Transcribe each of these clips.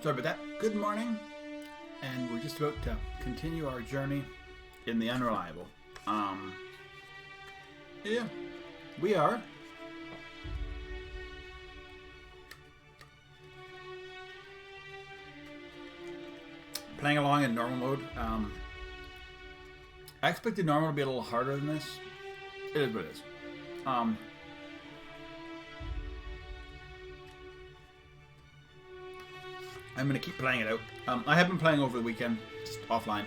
Sorry about that. Good morning, and we're just about to continue our journey in the unreliable. Yeah, we are. Playing along in normal mode. I expected normal to be a little harder than this. It is what it is. I'm going to keep playing it out. I have been playing over the weekend, just offline.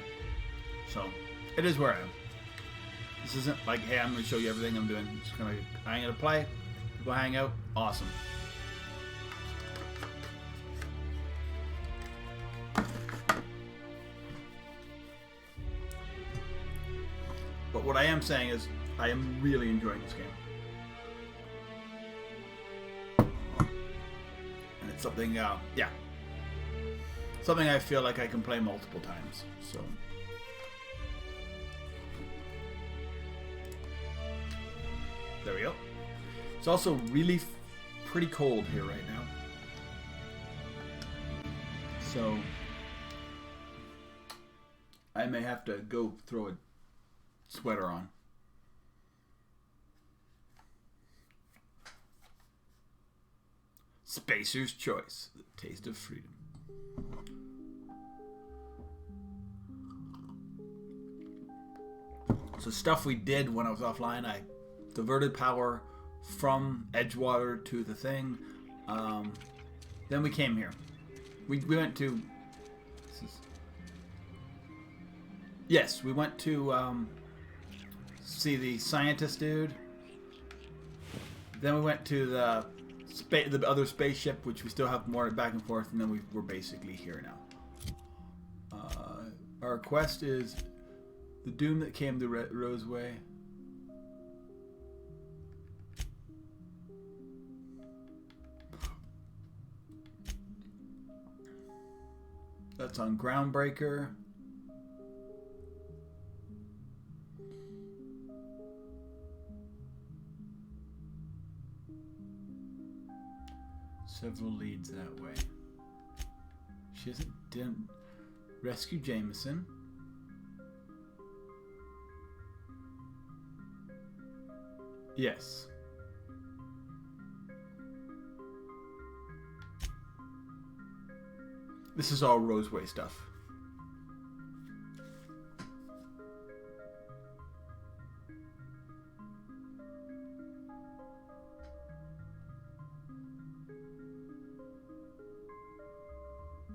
So, it is where I am. This isn't like, hey, I'm going to show you everything I'm doing. I'm going to play, people hang out, awesome. But what I am saying is, I am really enjoying this game. And it's something, yeah. Something I feel like I can play multiple times, so. There we go. It's also really pretty cold here right now. So, I may have to go throw a sweater on. Spacer's Choice, the taste of freedom. So stuff we did when I was offline, I diverted power from Edgewater to the thing. Then we came here. We went to... Yes, we went to see the scientist dude. Then we went to the other spaceship, which we still have more back and forth, and then we're basically here now. Our quest is the doom that came to Roseway. That's on Groundbreaker. Several leads that way. She didn't rescue Jameson. Yes. This is all Roseway stuff.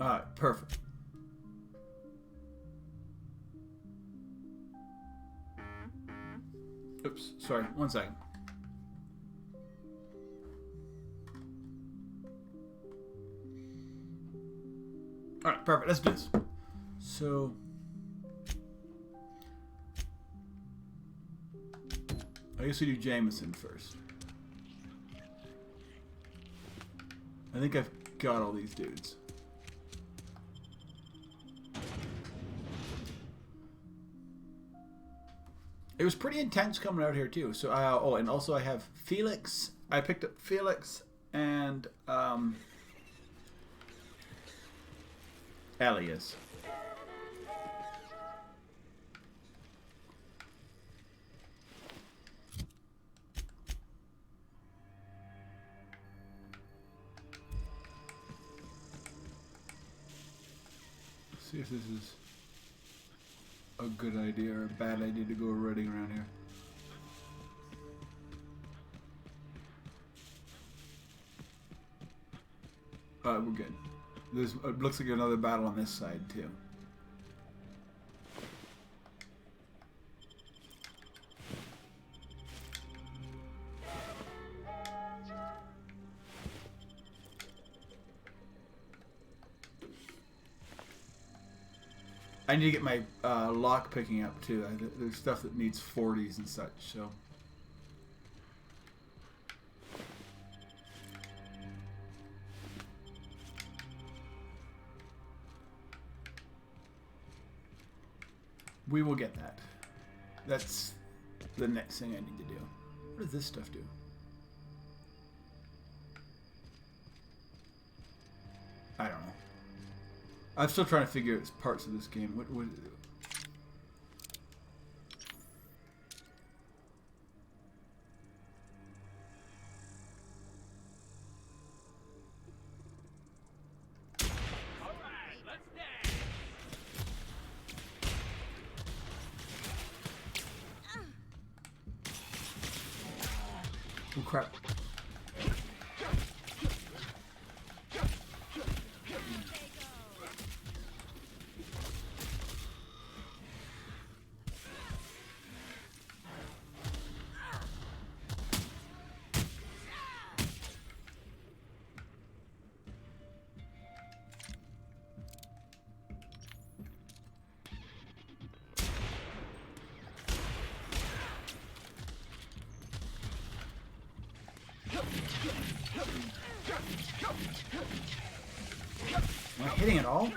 Alright, perfect. Oops, sorry, 1 second. Alright, perfect, let's do this. So... I guess we do Jameson first. I think I've got all these dudes. It was pretty intense coming out here too. So, oh, and also I have Felix. I picked up Felix and Elias. Let's see if this is a good idea or a bad idea to go running around here. We're good. It looks like another battle on this side too. I need to get my lock picking up too. There's stuff that needs 40s and such, so. We will get that. That's the next thing I need to do. What does this stuff do? I don't know. I'm still trying to figure out parts of this game. What oh crap. Am I hitting it all?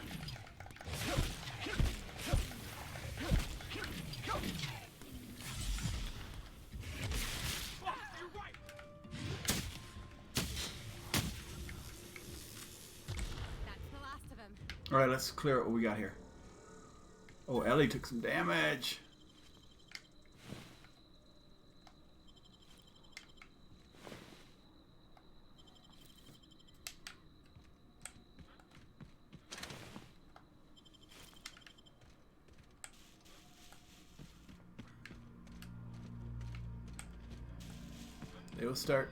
Alright, let's clear out what we got here. Oh, Ellie took some damage. They will start.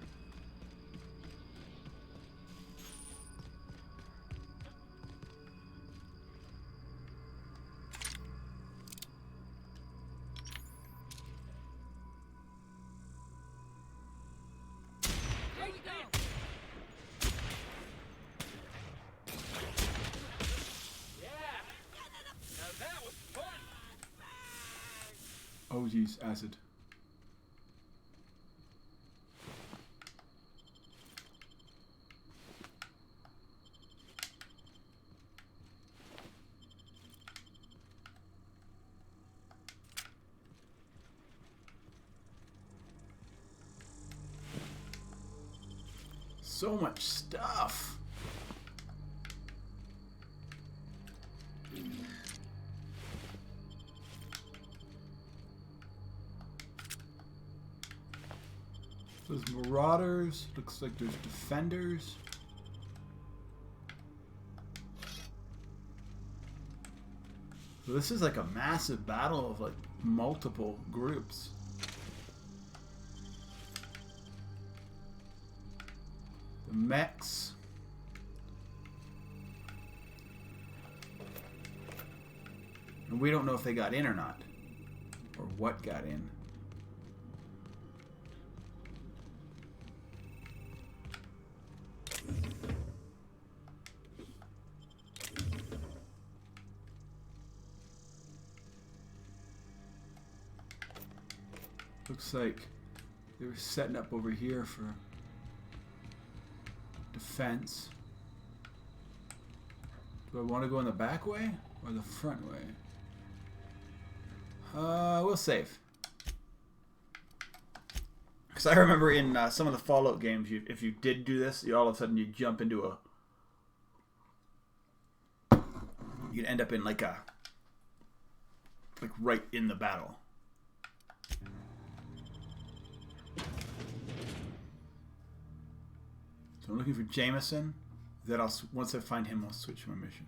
Oh geez, acid. So much stuff. There's marauders. Looks like there's defenders. So this is like a massive battle of like multiple groups. The mechs. And we don't know if they got in or not. Or what got in. Looks like they were setting up over here for defense. Do I want to go in the back way or the front way? We'll save. Because I remember in some of the Fallout games, if you did do this, all of a sudden you jump into a... You'd end up in like right in the battle. So I'm looking for Jameson. Then once I find him, I'll switch my mission.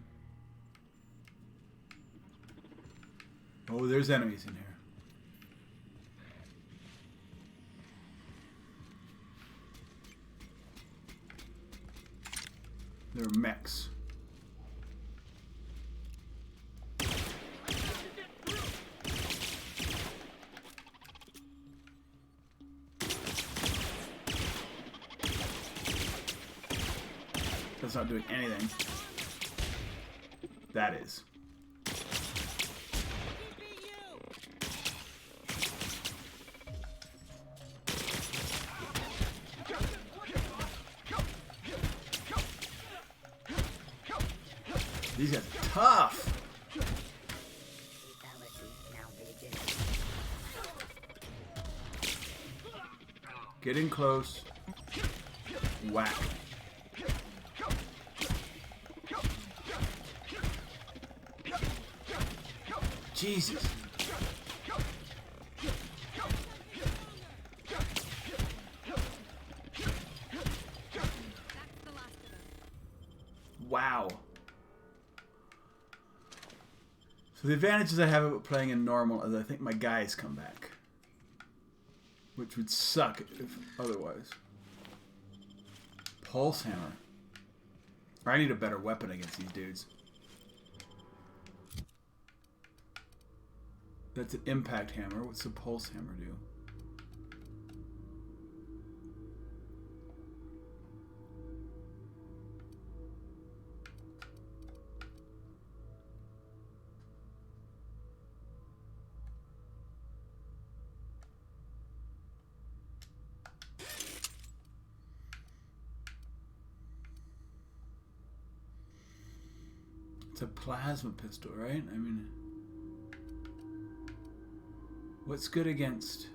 Oh, there's enemies in here. They're mechs. That's not doing anything. That is. These guys are tough. Get in close. Whack. Jesus. Wow. So the advantages I have about playing in normal is I think my guys come back. Which would suck if otherwise. Pulse hammer. I need a better weapon against these dudes. That's an impact hammer. What's the pulse hammer do? It's a plasma pistol, right? I mean, what's good against?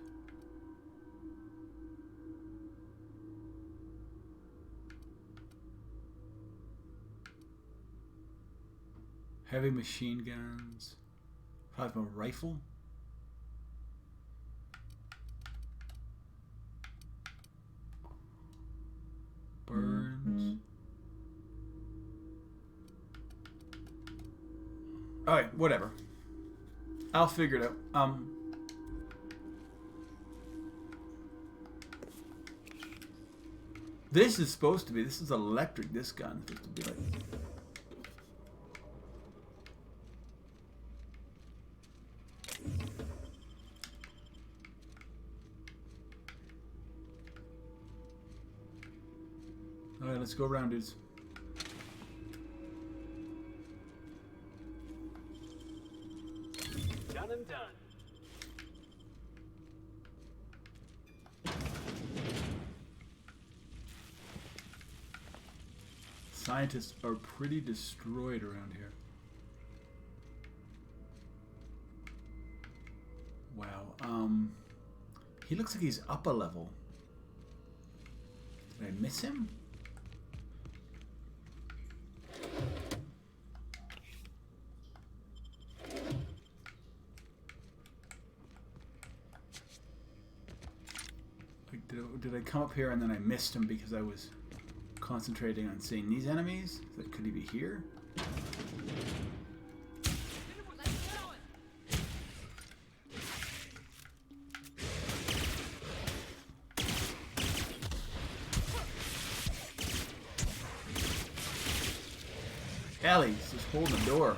Heavy machine guns. Plasma rifle. Burns. Alright, whatever. I'll figure it out. This is supposed to be, this is electric, this gun is supposed to be like... Alright, let's go around, dudes. Done and done. Scientists are pretty destroyed around here. Wow. He looks like he's up a level. Did I miss him? Like, did I come up here and then I missed him because I was concentrating on seeing these enemies? Could he be here? Ellie's just holding the door.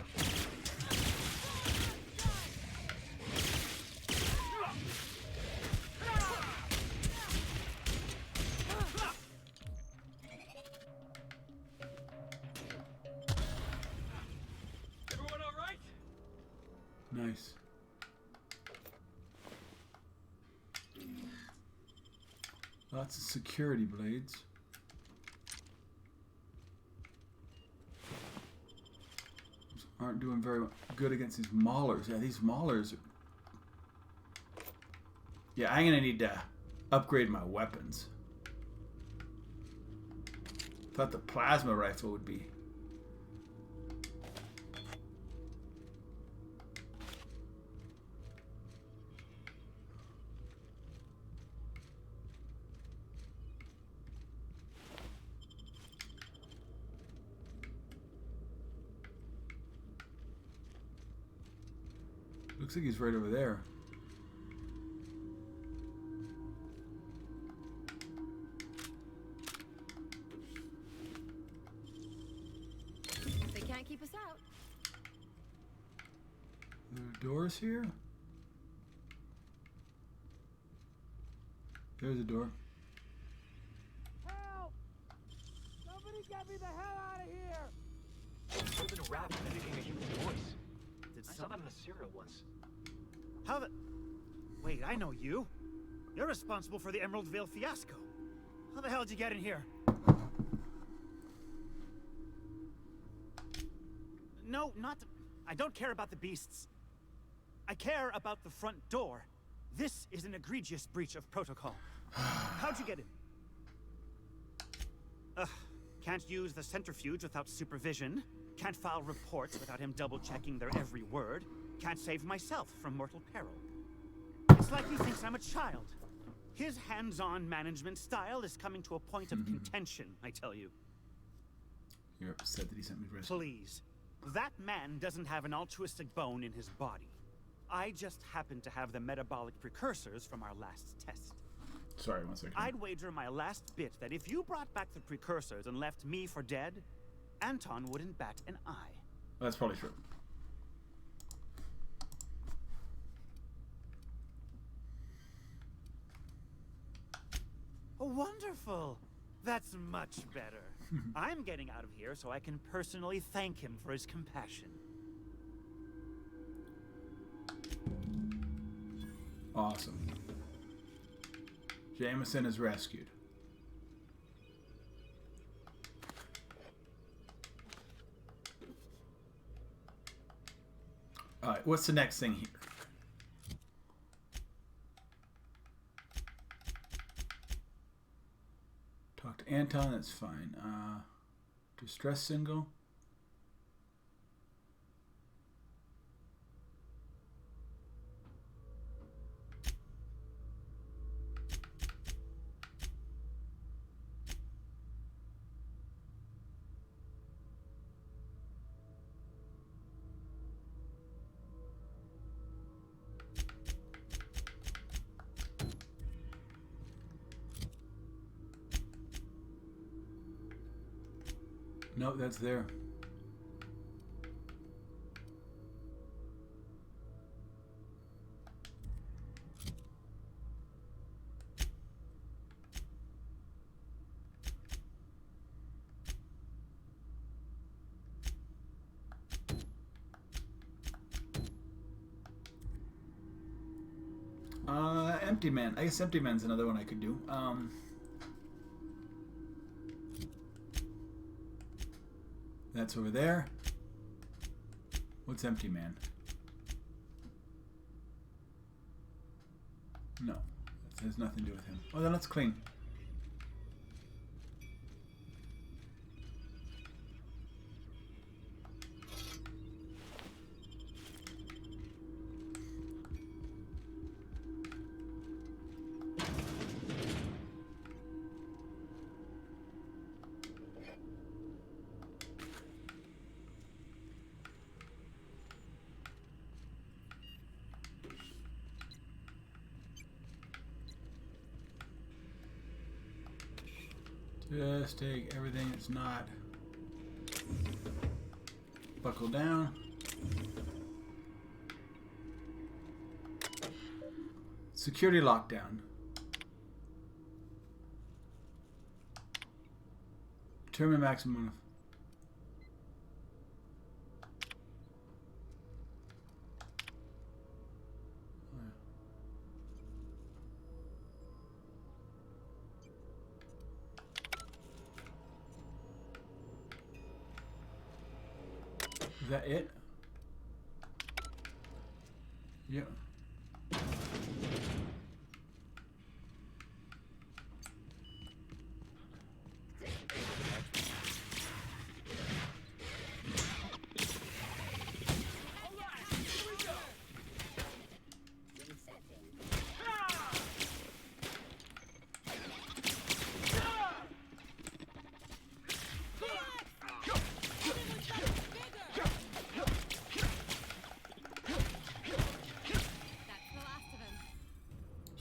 Everyone all right? Nice. Lots of security blades. Aren't doing very good against these maulers. Yeah, these maulers are... Yeah, I'm gonna need to upgrade my weapons. Thought the plasma rifle would be... Looks like he's right over there. They can't keep us out. There are doors here? There's a door. Help! Somebody get me the hell out of here! It would have been a rabbit mimicking a human voice. I saw that in a cereal once. How the... Wait, I know you. You're responsible for the Emerald Vale fiasco. How the hell did you get in here? No, not... I don't care about the beasts. I care about the front door. This is an egregious breach of protocol. How'd you get in? Can't use the centrifuge without supervision. Can't file reports without him double-checking their every word. can't save myself from mortal peril. It's like he thinks I'm a child. His hands-on management style is coming to a point of contention, I tell you. You're upset that he sent me to rescue. Please. That man doesn't have an altruistic bone in his body. I just happen to have the metabolic precursors from our last test. Sorry, 1 second. I'd wager my last bit that if you brought back the precursors and left me for dead, Anton wouldn't bat an eye. That's probably true. Oh, wonderful! That's much better. I'm getting out of here so I can personally thank him for his compassion. Awesome. Jameson is rescued. Alright, what's the next thing here? Talk to Anton, that's fine. Distress single. No, that's there. Empty Man. I guess Empty Man's another one I could do. That's over there. What's Empty Man? No. That has nothing to do with him. Oh, then let's clean. Just take everything that's not. Buckle down. Security lockdown. Determine maximum. Is that it? Yeah.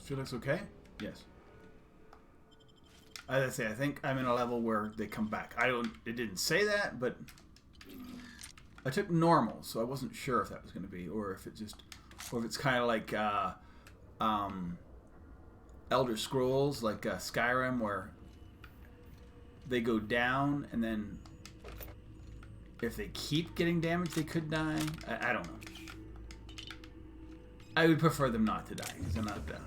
Felix okay? Yes. As I say, I think I'm in a level where they come back. It didn't say that, but I took normal, so I wasn't sure if that was going to be, or if it's kind of like Elder Scrolls, like Skyrim, where they go down, and then if they keep getting damaged, they could die. I don't know. I would prefer them not to die, because I'm not done.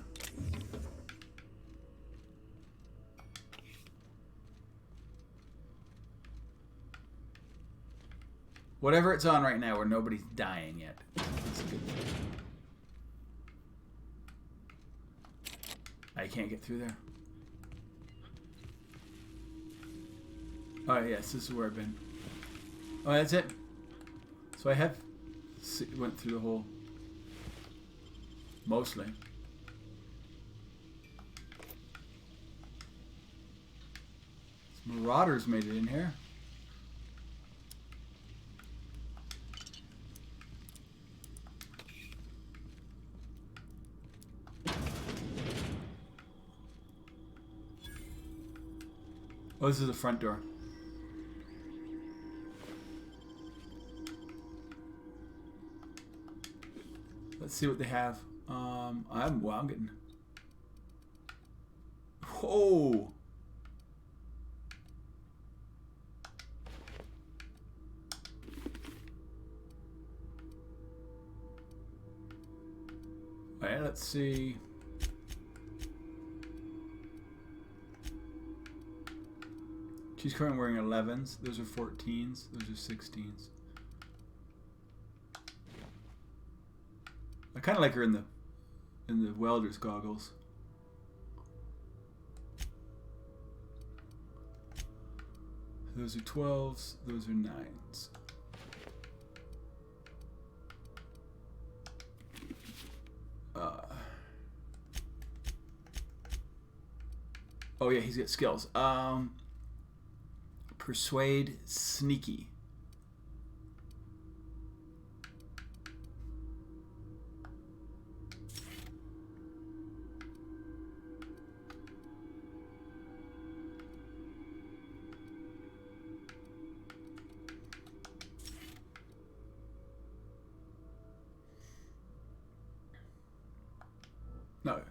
Whatever it's on right now where nobody's dying yet. It's a good thing. I can't get through there. Oh yes, this is where I've been. Oh, that's it. So I have went through the whole Mostly. Some marauders made it in here. Oh, this is the front door. Let's see what they have. I'm getting. Whoa. Alright, let's see. She's currently wearing 11s. Those are 14s. Those are 16s. I kind of like her in the welder's goggles. Those are 12s. Those are 9s. Oh yeah, he's got skills. Persuade, sneaky. No.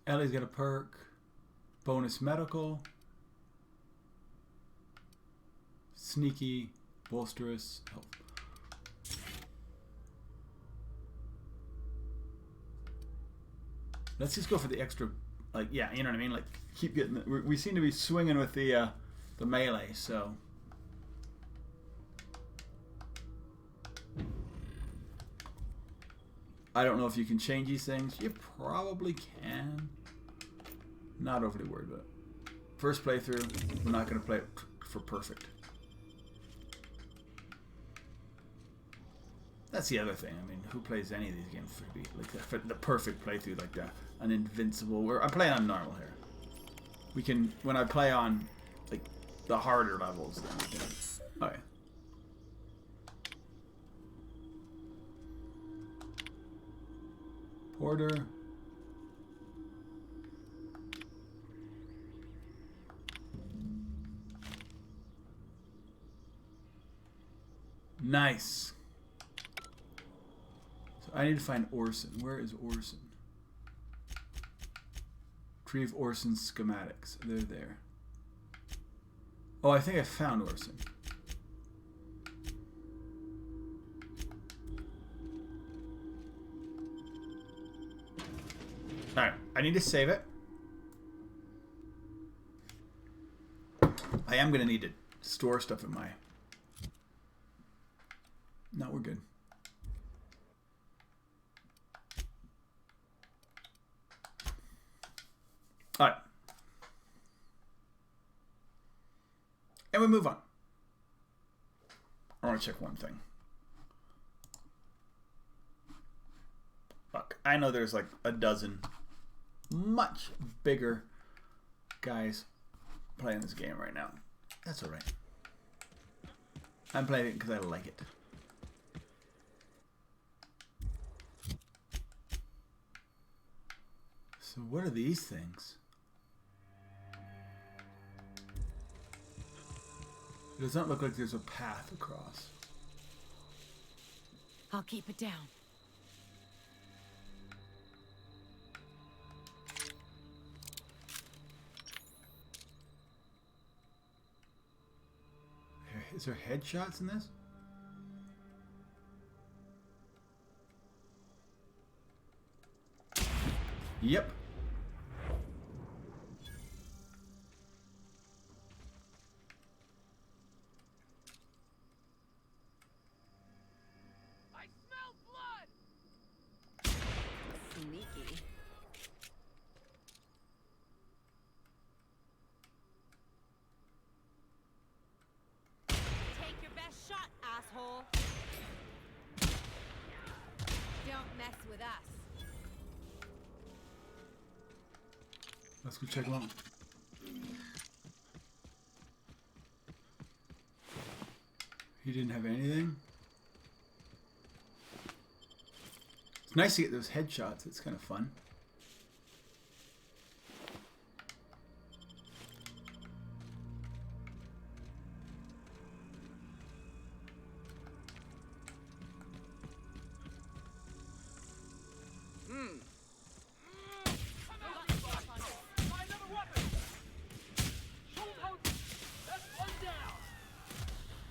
Ellie's got a perk. Bonus medical. Sneaky. Bolsterous. Health. Let's just go for the extra, like, yeah, you know what I mean? Like, keep getting, we seem to be swinging with the melee, so. I don't know if you can change these things. You probably can. Not overly worried about it. First playthrough, we're not going to play it for perfect. That's the other thing. I mean, who plays any of these games for the perfect playthrough like that? An invincible. I'm playing on normal here. We can, when I play on like the harder levels, then we can. Okay. Porter. Nice. So I need to find Orson. Where is Orson? Retrieve Orson's schematics. They're there. Oh, I think I found Orson. Alright, I need to save it. I am going to need to store stuff in my... No, we're good. Alright. And we move on. I want to check one thing. Look, I know there's like a dozen much bigger guys playing this game right now. That's alright. I'm playing it because I like it. So what are these things? It does not look like there's a path across. I'll keep it down. Is there headshots in this? Yep. I smell blood. Sneaky. Let's go check him out. He didn't have anything. It's nice to get those headshots. It's kind of fun.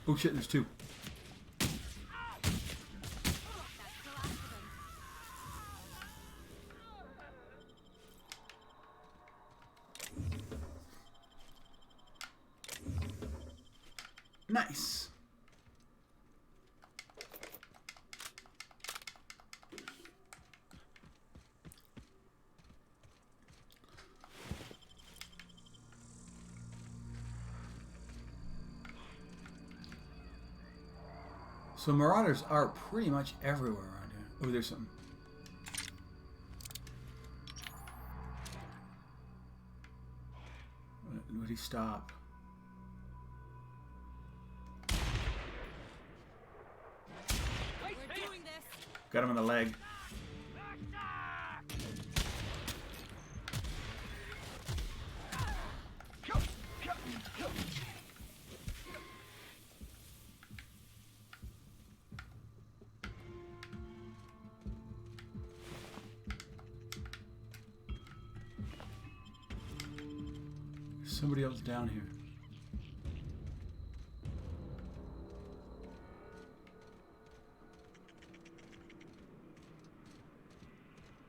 Oh shit, there's two. Nice. So marauders are pretty much everywhere around here. Oh, there's something. Would he stop? We're doing this. Got him in the leg. There's somebody else down here.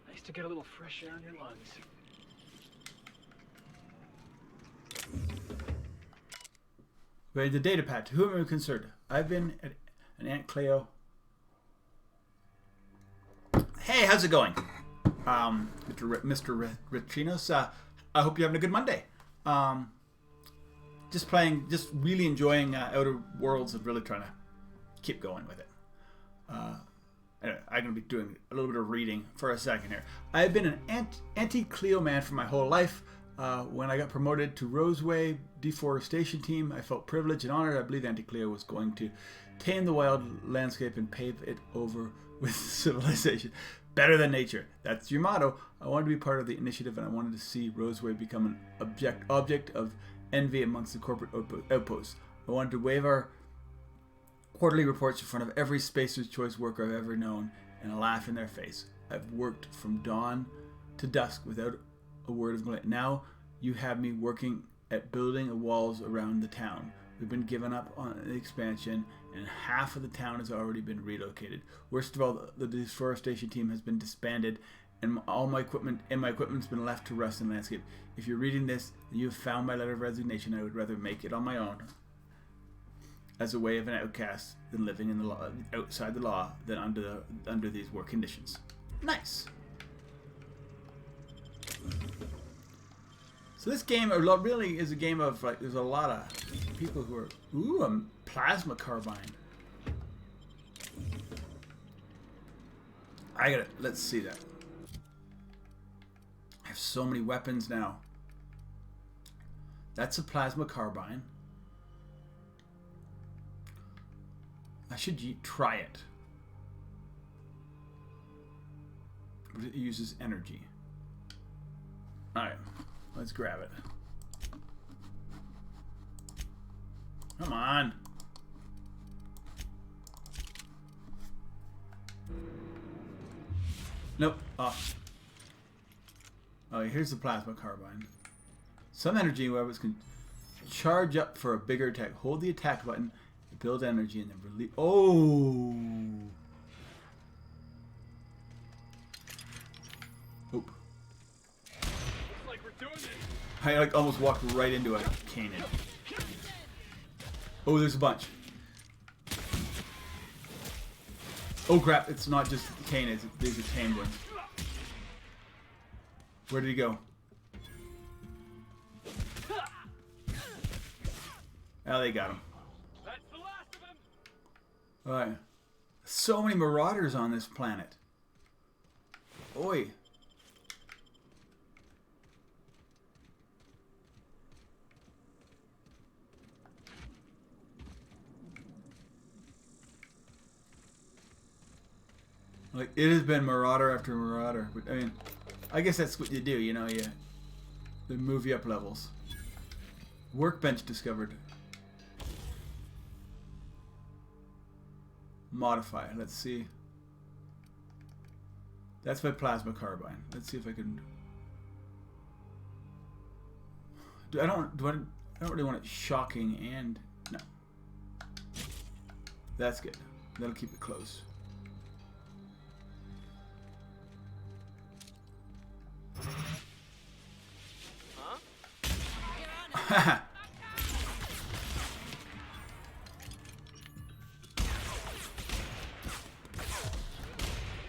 Nice to get a little fresh air in your lungs. Wait, the data pad. To whom am I concerned? I've been at an Aunt Cleo. Hey, how's it going? Mr. Richinos. I hope you're having a good Monday. Just playing, just really enjoying Outer Worlds and really trying to keep going with it. Anyway, I'm going to be doing a little bit of reading for a second here. I've been an anti-Cleo man for my whole life. When I got promoted to Roseway Deforestation Team, I felt privileged and honored. I believe Anti-Cleo was going to tame the wild landscape and pave it over with civilization. Better than nature. That's your motto. I wanted to be part of the initiative, and I wanted to see Roseway become an object of envy amongst the corporate outposts. I wanted to wave our quarterly reports in front of every Spacer's Choice worker I've ever known and laugh in their face. I've worked from dawn to dusk without a word of complaint. Now you have me working at building walls around the town. We've been given up on the expansion, and half of the town has already been relocated. Worst of all, the deforestation team has been disbanded, and all my equipment's been left to rust in the landscape. If you're reading this and you have found my letter of resignation, I would rather make it on my own, as a way of an outcast, than living in the law, outside the law, than under these war conditions. Nice. So this game really is a game of, like, there's a lot of people who are... Ooh, a plasma carbine. I gotta... Let's see that. I have so many weapons now. That's a plasma carbine. I should try it. But it uses energy. Alright. Let's grab it. Come on. Nope. Off. Oh, here's the plasma carbine. Some energy weapons can charge up for a bigger attack. Hold the attack button to build energy and then release. Oh. Oop. Like we're doing this. I like almost walked right into a cannon. Oh, there's a bunch. Oh crap, it's not just cannons, these are tame ones. Where did he go? Oh, they got him. That's the last of them. Alright. So many marauders on this planet. Oi. Like, it has been marauder after marauder. But, I mean, I guess that's what you do, you know, they move you up levels. Workbench discovered. Modify. Let's see. That's my plasma carbine. Let's see if I can. I don't really want it shocking and no. That's good. That'll keep it close. Huh?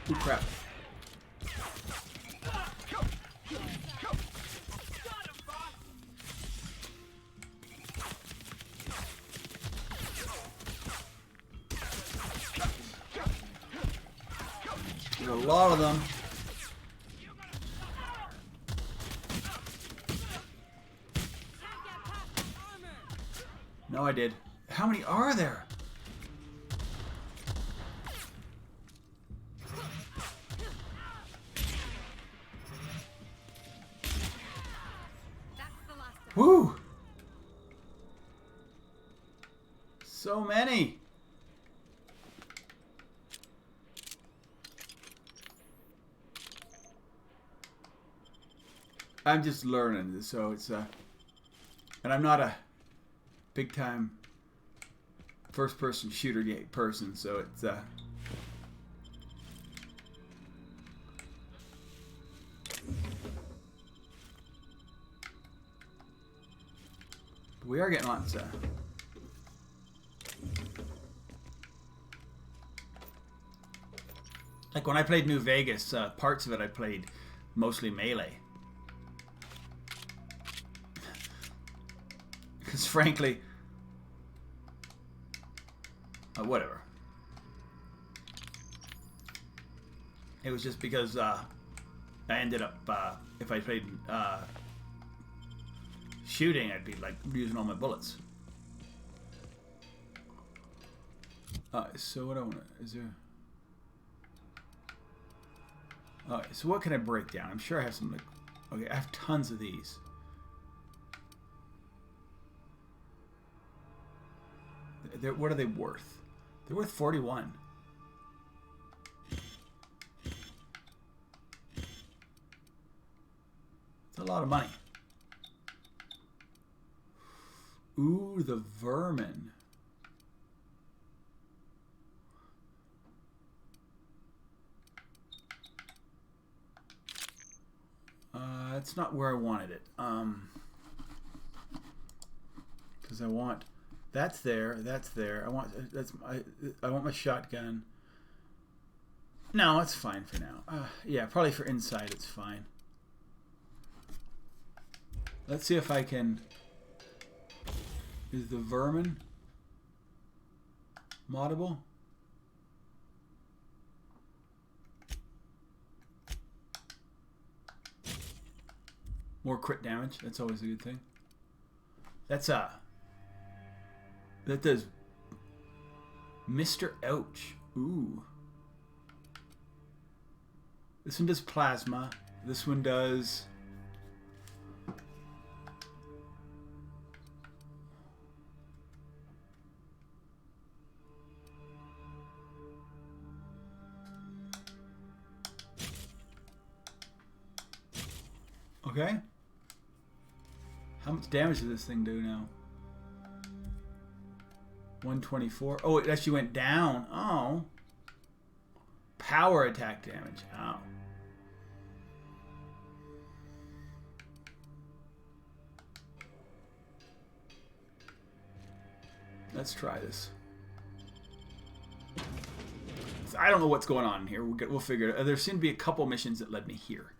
Ooh, crap. There's a lot of them. No, I did. How many are there? Woo! So many. I'm just learning, so it's and I'm not a big time first person shooter person, so it's we are getting lots like when I played New Vegas, parts of it I played mostly melee. Because frankly, whatever. It was just because I ended up, if I played shooting, I'd be like using all my bullets. So what I want to, is there... Alright, so what can I break down? I'm sure I have some, like, okay, I have tons of these. What are they worth? They're worth 41. It's a lot of money. Ooh, the vermin. That's not where I wanted it. Because I want... That's there. That's there. I want my shotgun. No, it's fine for now. Yeah, probably for inside it's fine. Let's see if I can. Is the vermin moddable? More crit damage. That's always a good thing. That's that does Mr. Ouch. Ooh. This one does plasma. This one does... Okay. How much damage does this thing do now? 124. Oh, it actually went down. Oh. Power attack damage. Oh. Let's try this. I don't know what's going on here. We'll figure it out. There seem to be a couple missions that led me here.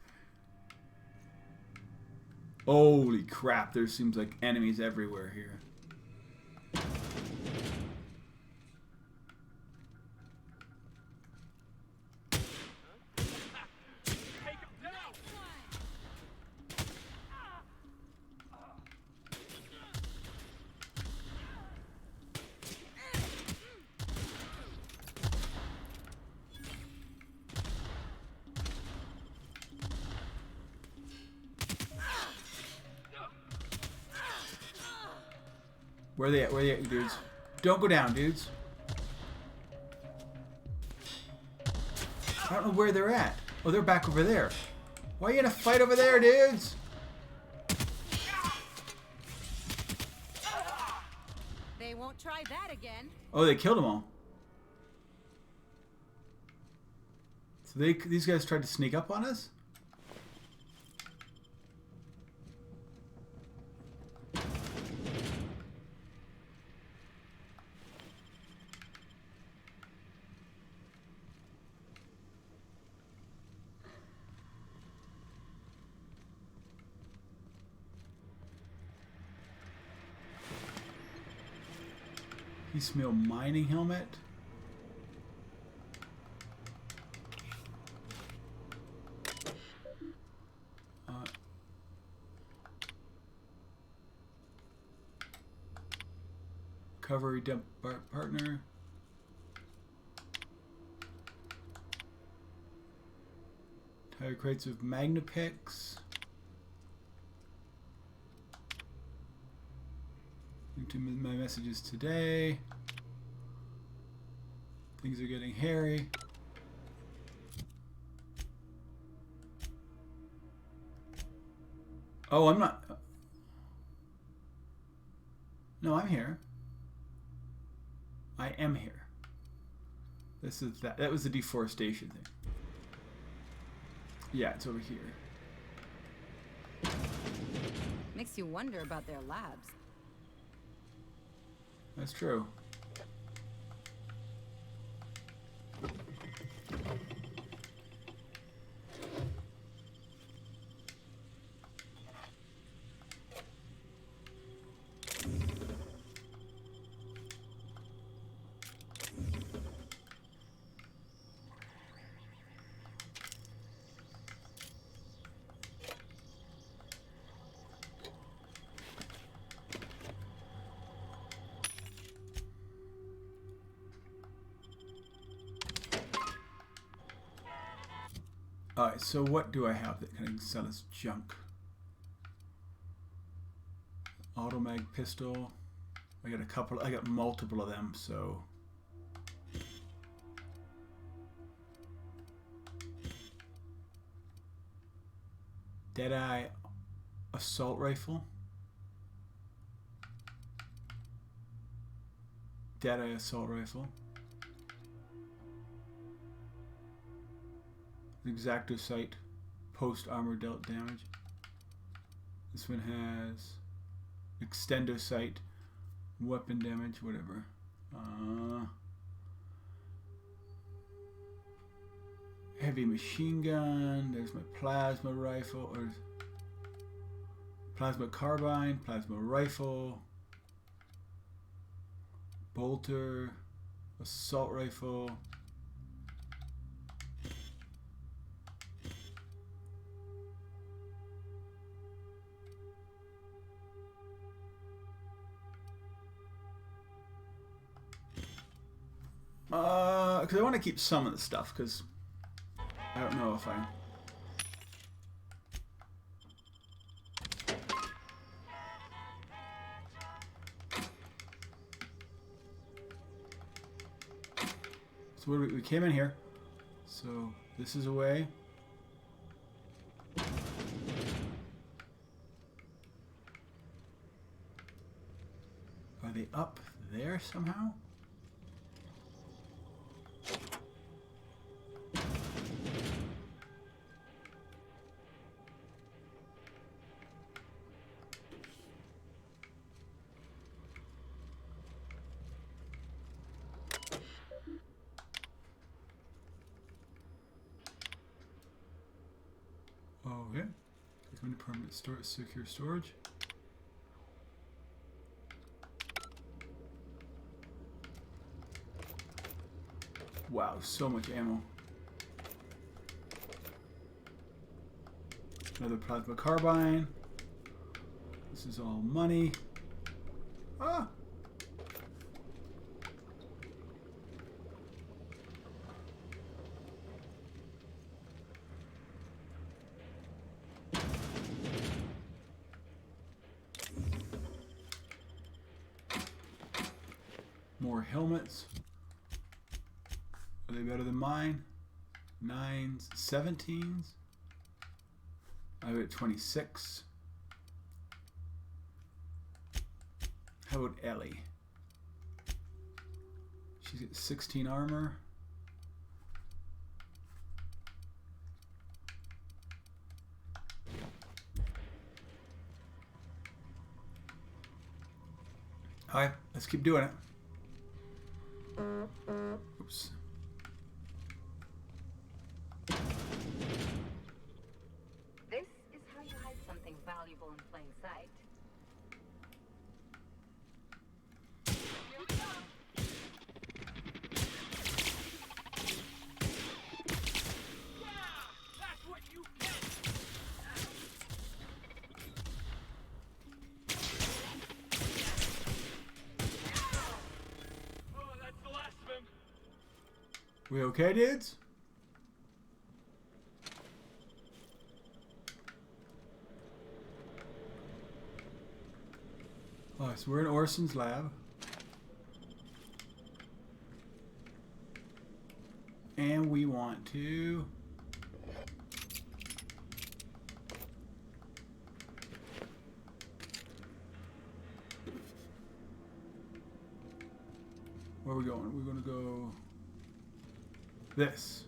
Holy crap, there seems like enemies everywhere here. Where are they at? Where are they at, you dudes? Don't go down, dudes. I don't know where they're at. Oh, they're back over there. Why are you in a fight over there, dudes? They won't try that again. Oh, they killed them all. So these guys tried to sneak up on us? Piecemeal mining helmet. Recovery dump partner. Tire crates of Magnapix. Into my messages today. Things are getting hairy. Oh, I'm not. No, I'm here. I am here. This is that. That was the deforestation thing. Yeah, it's over here. Makes you wonder about their labs. That's true. Alright, so what do I have that can sell as junk? Automag pistol. I got multiple of them, so. Deadeye assault rifle. Deadeye assault rifle. Exacto sight, post armor dealt damage. This one has extendo sight, weapon damage, whatever. Heavy machine gun. There's my plasma rifle, or plasma carbine, plasma rifle, bolter, assault rifle. Because I want to keep some of the stuff, because I don't know if I... So we came in here, so this is a way. Are they up there somehow? Okay. Click on permanent secure storage. Wow, so much ammo. Another plasma carbine. This is all money. Ah! more helmets. Are they better than mine? 9s, 17s. I'm at 26. How about Ellie? She's got 16 armor. Alright, let's keep doing it. Oops. This is how you hide something valuable in plain sight. We okay, dudes? Alright, so we're in Orson's lab. And we want to... Where are we going? We're going to go... This.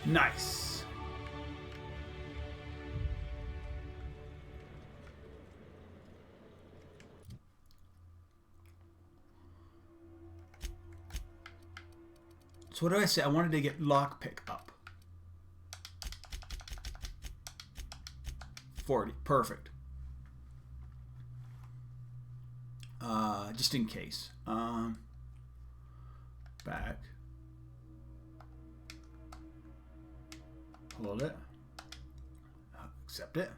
Nice. So what did I say? I wanted to get lockpick up. 40. Perfect. Just in case. Back. Hold it. Accept it.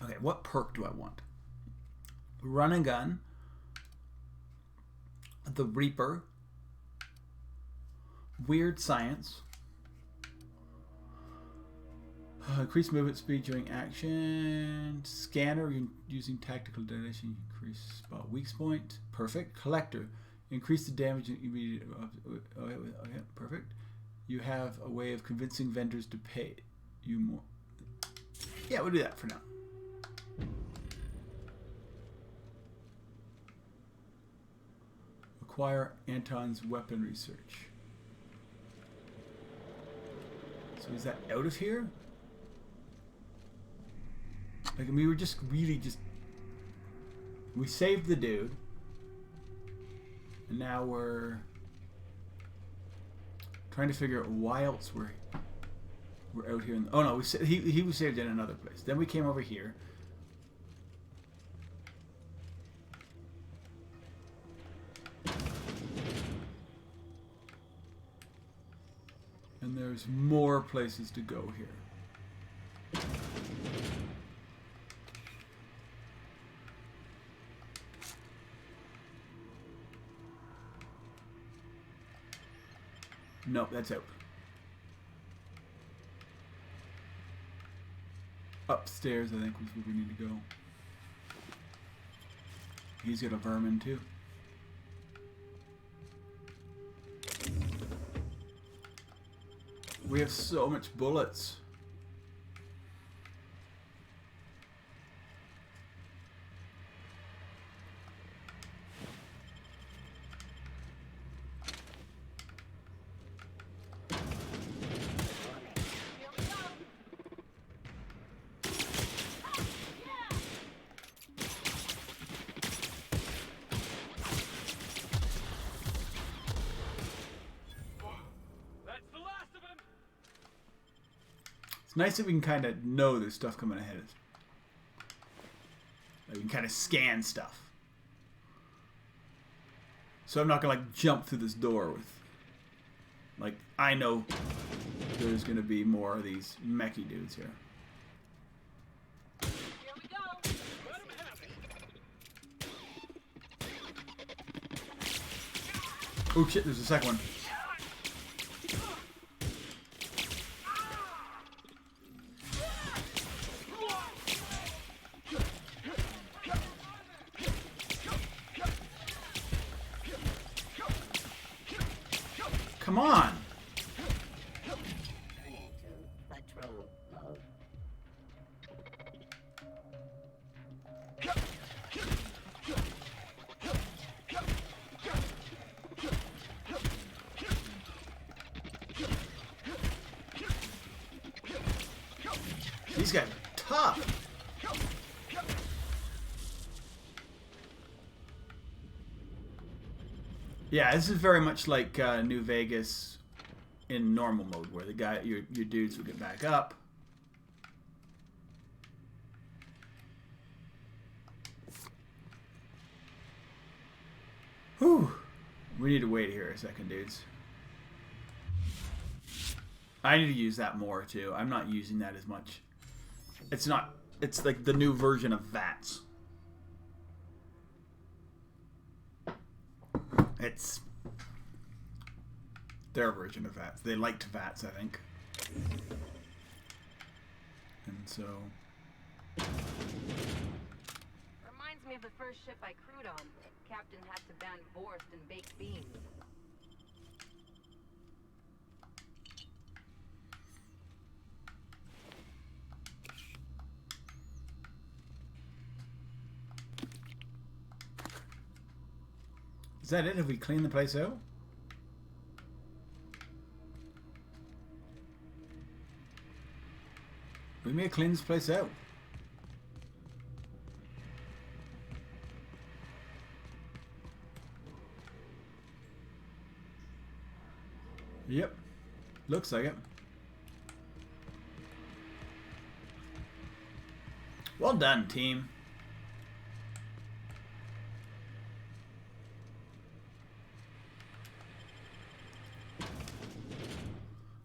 Okay, what perk do I want? Run and gun. The Reaper. Weird Science. Increase movement speed during action. Scanner using tactical detonation. Increase spot weak point. Perfect. Collector. Increase the damage immediate. Okay, perfect. You have a way of convincing vendors to pay you more. Yeah, we'll do that for now. Acquire Anton's weapon research. So is that out of here? Like, we were just really just... We saved the dude. And now we're... trying to figure out why else we're out here. Oh no, he was saved in another place. Then we came over here. And there's more places to go here. No, that's out. Upstairs, I think, was where we need to go. He's got a vermin, too. We have so much bullets. It's nice that we can kind of know there's stuff coming ahead of us. Like we can kind of scan stuff. So I'm not going to like jump through this door with... Like, I know there's going to be more of these mechy dudes here. Here we go. Let 'em have it. Oh shit, there's a second one. Come on. Turning to patrol mode. These guys are tough. Yeah, this is very much like New Vegas in normal mode, where the guy, your dudes will get back up. Whew. We need to wait here a second, dudes. I need to use that more too. I'm not using that as much. It's not. It's like the new version of VATS. It's their version of VATS. They liked VATS, I think. And so... Reminds me of the first ship I crewed on. Captain had to ban Borst and baked beans. Is that it? Have we cleaned the place out? We may have cleaned this place out. Yep. Looks like it. Well done, team.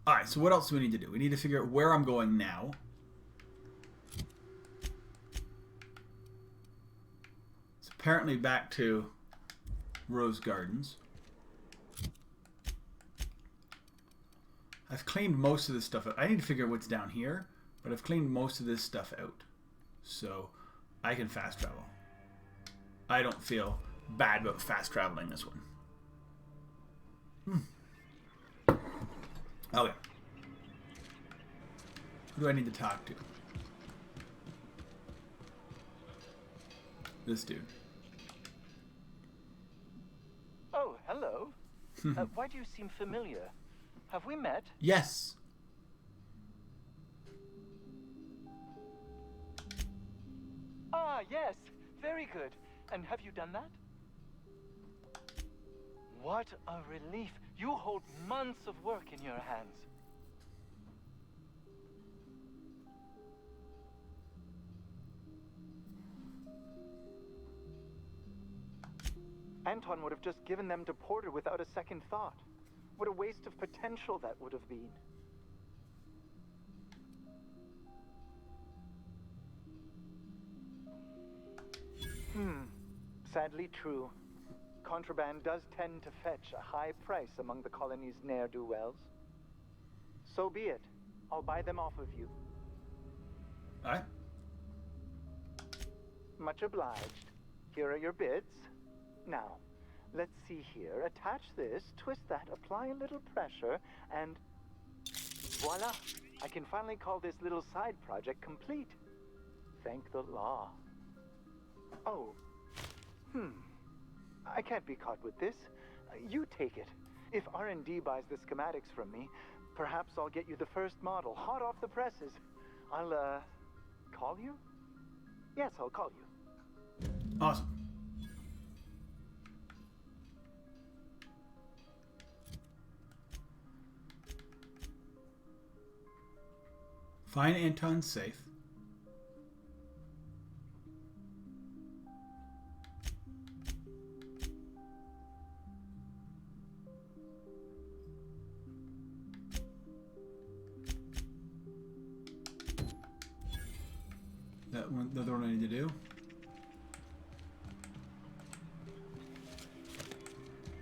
Alright, so what else do we need to do? We need to figure out where I'm going now. It's apparently back to Rose Gardens. I've cleaned most of this stuff out. I need to figure out what's down here, but I've cleaned most of this stuff out. So I can fast travel. I don't feel bad about fast traveling this one. Okay. Who do I need to talk to? This dude. Oh, hello. Why do you seem familiar? Have we met? Yes. Ah, yes. Very good. And have you done that? What a relief. You hold months of work in your hands. Anton would have just given them to Porter without a second thought. What a waste of potential that would have been. Sadly true. Contraband does tend to fetch a high price among the colony's ne'er-do-wells. So be it. I'll buy them off of you. Alright. Much obliged. Here are your bids. Now, let's see here. Attach this, twist that, apply a little pressure, and voila! I can finally call this little side project complete. Thank the law. Oh. I can't be caught with this. You take it. If R&D buys the schematics from me, perhaps I'll get you the first model, hot off the presses. I'll, call you? Yes, I'll call you. Awesome. Find Anton's safe. That one, the other one I need to do.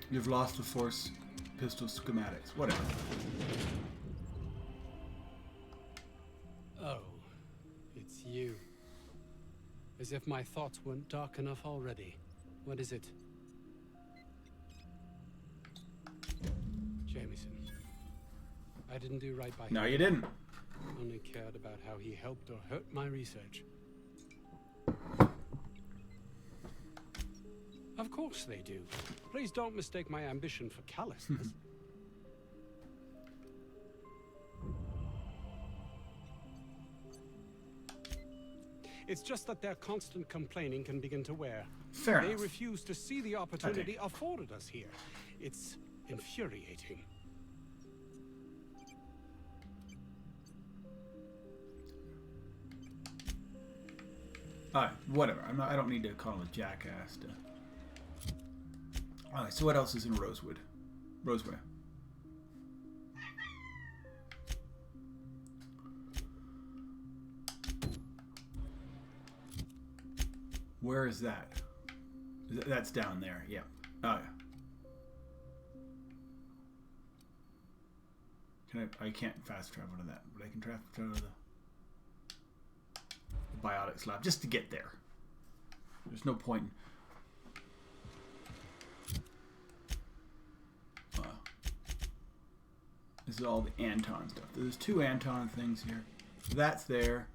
You've lost the force pistol schematics. Whatever. Oh, it's you. As if my thoughts weren't dark enough already. What is it? Jameson. I didn't do right by him. No, you didn't. Only cared about how he helped or hurt my research. Of course they do. Please don't mistake my ambition for callousness. It's just that their constant complaining can begin to wear. Fair They enough. refuse to see the opportunity afforded us here. It's infuriating. Alright, whatever. I don't need to call him a jackass to... Alright, so what else is in Rosewood? Roseway. Where is that? That's down there, yep. Oh, yeah. I can't fast travel to that, but I can travel to the biotics lab just to get there. There's no point in... this is all the Anton stuff. There's 2 Anton things here. That's there.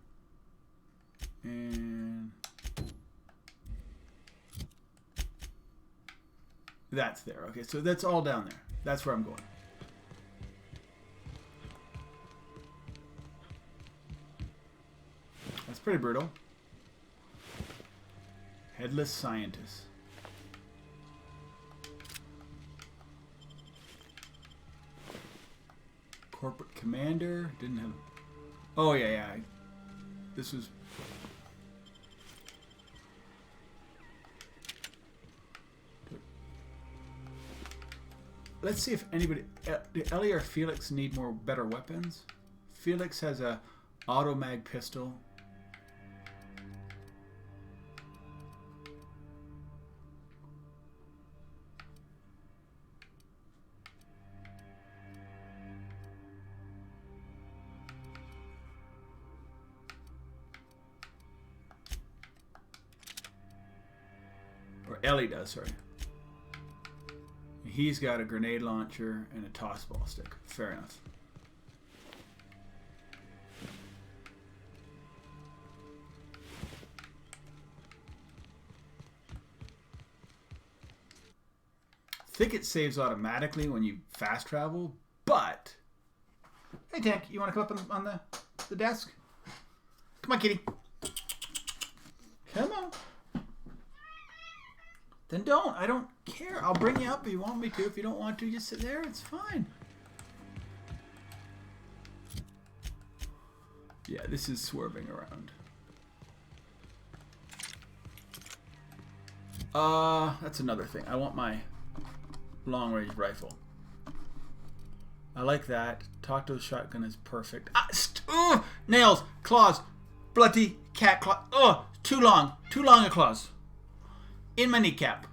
And... that's there. Okay, so that's all down there. That's where I'm going. That's pretty brutal. Headless scientist. Corporate commander. Didn't have... oh, yeah. This was... let's see if anybody... do Ellie or Felix need better weapons? Felix has a auto-mag pistol. Or Ellie does, sorry. He's got a grenade launcher and a toss ball stick. Fair enough. I think it saves automatically when you fast travel, but... hey, Tank, you want to come up on the desk? Come on, kitty. Come on. Then don't. I don't care. I'll bring you up if you want me to. If you don't want to, just sit there. It's fine. Yeah, this is swerving around. That's another thing. I want my long-range rifle. I like that. Tato's shotgun is perfect. Nails, claws, bloody cat claw. Too long a claws. In my kneecap.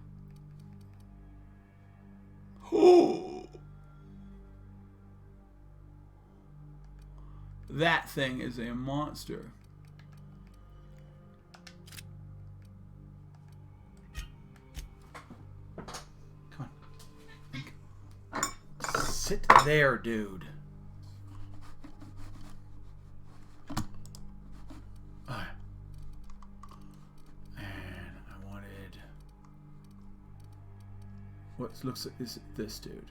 Ooh. That thing is a monster. Come on. Sit there, dude. What looks like is this dude.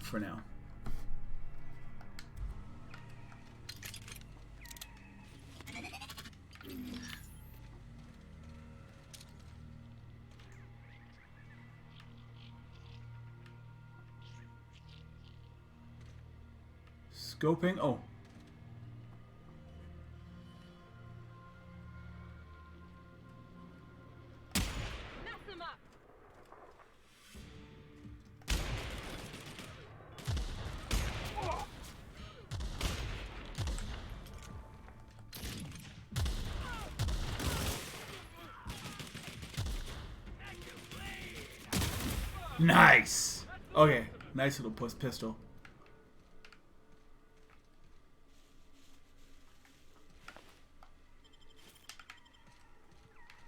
For now. Scoping. Oh. Nice. Okay, nice little pistol.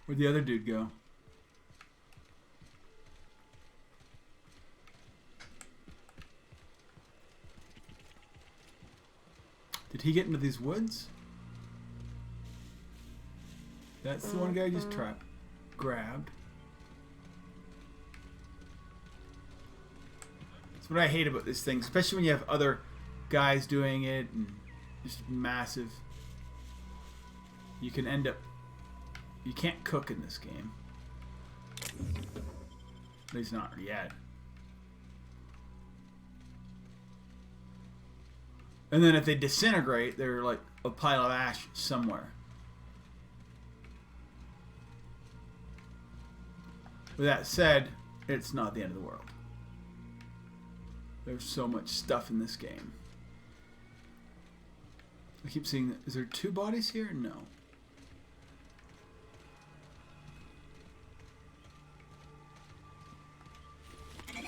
Where'd the other dude go? Did he get into these woods? That's the one guy I just grabbed. That's what I hate about this thing, especially when you have other guys doing it and just massive. You can end up. You can't cook in this game. At least not yet. And then if they disintegrate, they're like a pile of ash somewhere. With that said, it's not the end of the world. There's so much stuff in this game. I keep seeing... Is there 2 bodies here? No. Take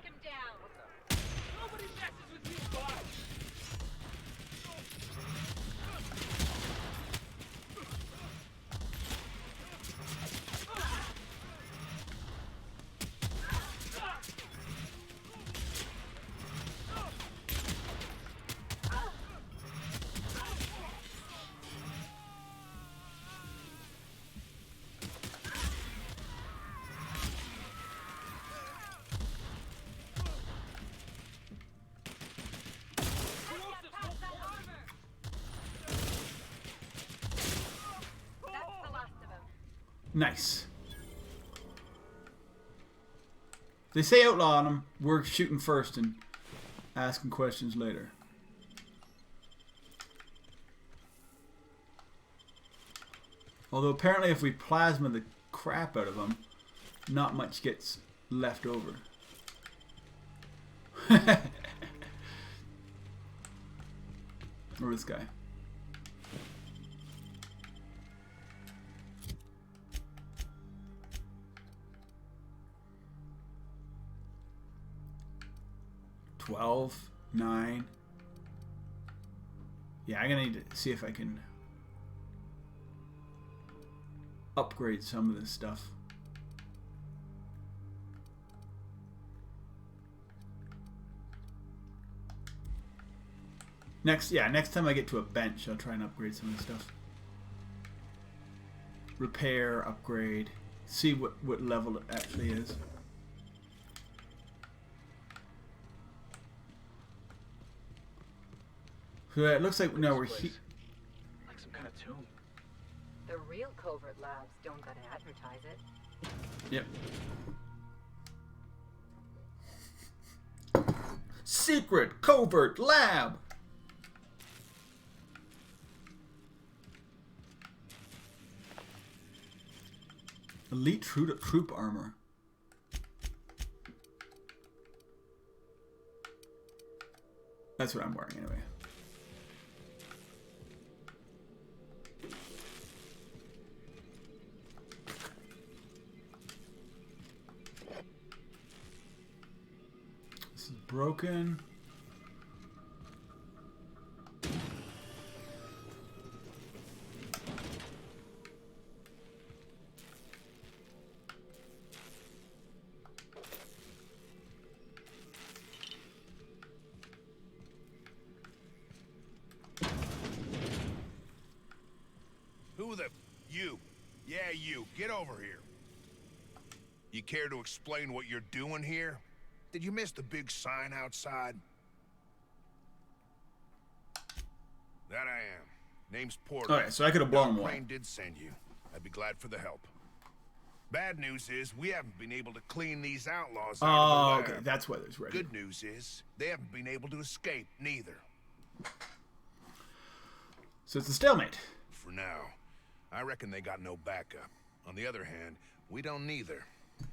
him down. Nobody messes with these guys. Nice. They say outlaw on them. We're shooting first and asking questions later. Although apparently if we plasma the crap out of them, not much gets left over. Or this guy. $12, $9. Yeah, I'm gonna need to see if I can upgrade some of this stuff. Next time I get to a bench, I'll try and upgrade some of the stuff. Repair, upgrade, see what level it actually is. So it looks like now we're here. Like some kind of tomb. The real covert labs don't gotta advertise it. Yep. Secret covert lab. Elite troop armor. That's what I'm wearing anyway. This is broken. You. Yeah, you. Get over here. You care to explain what you're doing here? Did you miss the big sign outside? That I am. Name's Porter. Alright, so I could have blown him away. Crane did send you. I'd be glad for the help. Bad news is we haven't been able to clean these outlaws out of the lab. Okay, that's why there's ready. Good news is they haven't been able to escape neither. So it's a stalemate. For now. I reckon they got no backup. On the other hand, we don't neither.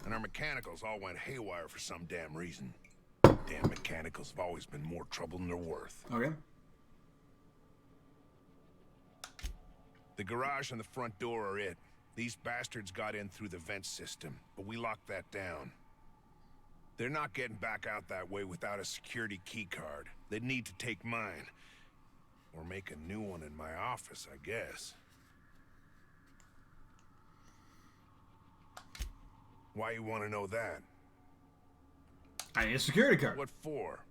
And our mechanicals all went haywire for some damn reason. Damn mechanicals have always been more trouble than they're worth. Okay. The garage and the front door are it. These bastards got in through the vent system, but we locked that down. They're not getting back out that way without a security key card. They'd need to take mine. Or make a new one in my office, I guess. Why you want to know that? I need a security card. What for?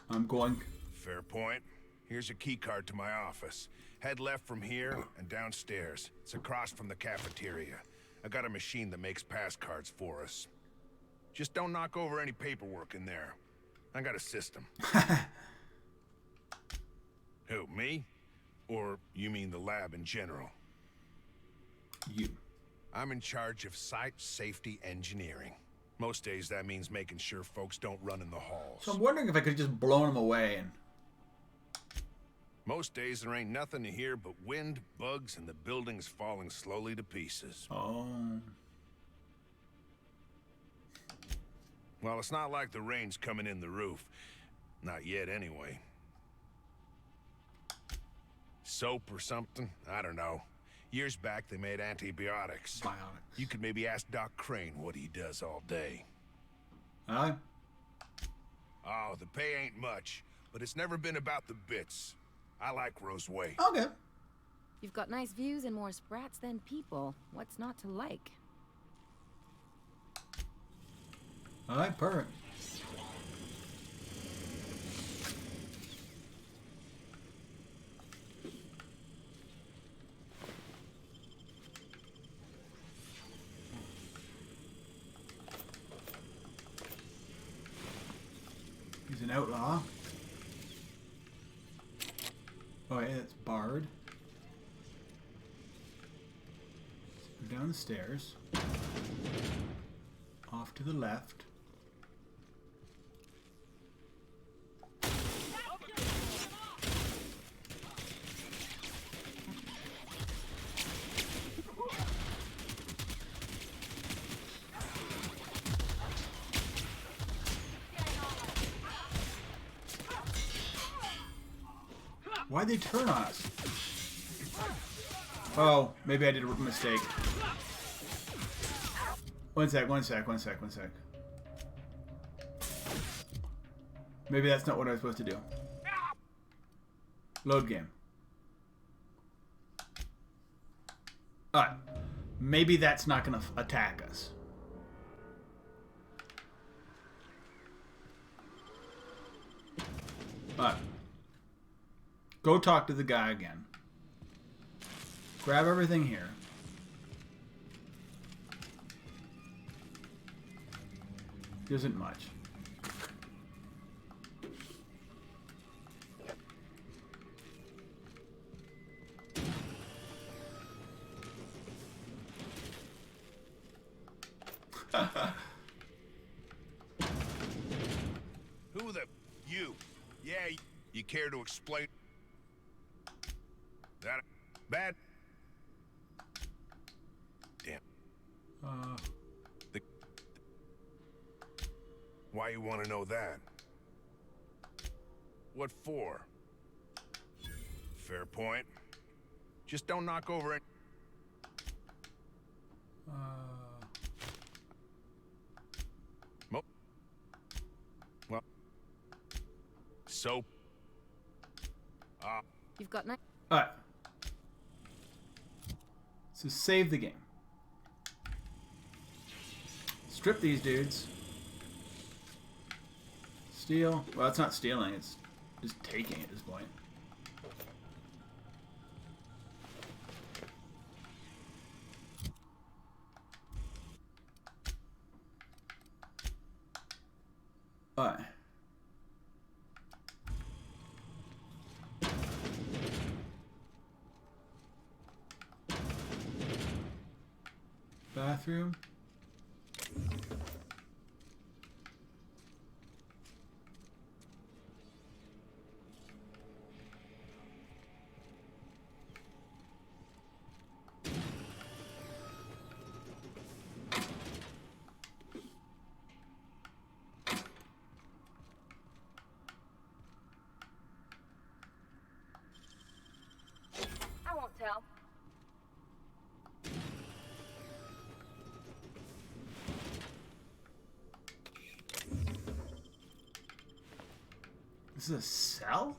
I'm going. Fair point. Here's a key card to my office. Head left from here and downstairs. It's across from the cafeteria. I got a machine that makes pass cards for us. Just don't knock over any paperwork in there. I got a system. Who, me? Or you mean the lab in general? You. I'm in charge of site safety engineering. Most days that means making sure folks don't run in the halls. So I'm wondering if I could just blown him away and. Most days there ain't nothing to hear but wind, bugs, and the buildings falling slowly to pieces. Oh. Well, it's not like the rain's coming in the roof. Not yet, anyway. Soap or something? I don't know. Years back, they made antibiotics. Biotics. You could maybe ask Doc Crane what he does all day. Aye. Oh, the pay ain't much, but it's never been about the bits. I like Roseway. Okay. You've got nice views and more sprats than people. What's not to like? Alright, perfect. He's an outlaw. Oh yeah, it's Bard. Go down the stairs. Off to the left. Why'd they turn on us? Oh, maybe I did a mistake. One sec. Maybe that's not what I was supposed to do. Load game. Alright. Maybe that's not going to attack us. Alright. Go talk to the guy again. Grab everything here. There isn't much. Who the... You? Yeah, you care to explain... That... Bad... Damn. Why you want to know that? What for? Fair point. Just don't knock over it. Well... Soap. You've got nice... Alright. So save the game. Strip these dudes. Steal. Well, it's not stealing. It's just taking at this point. Alright. Bathroom. I won't tell. This is a cell?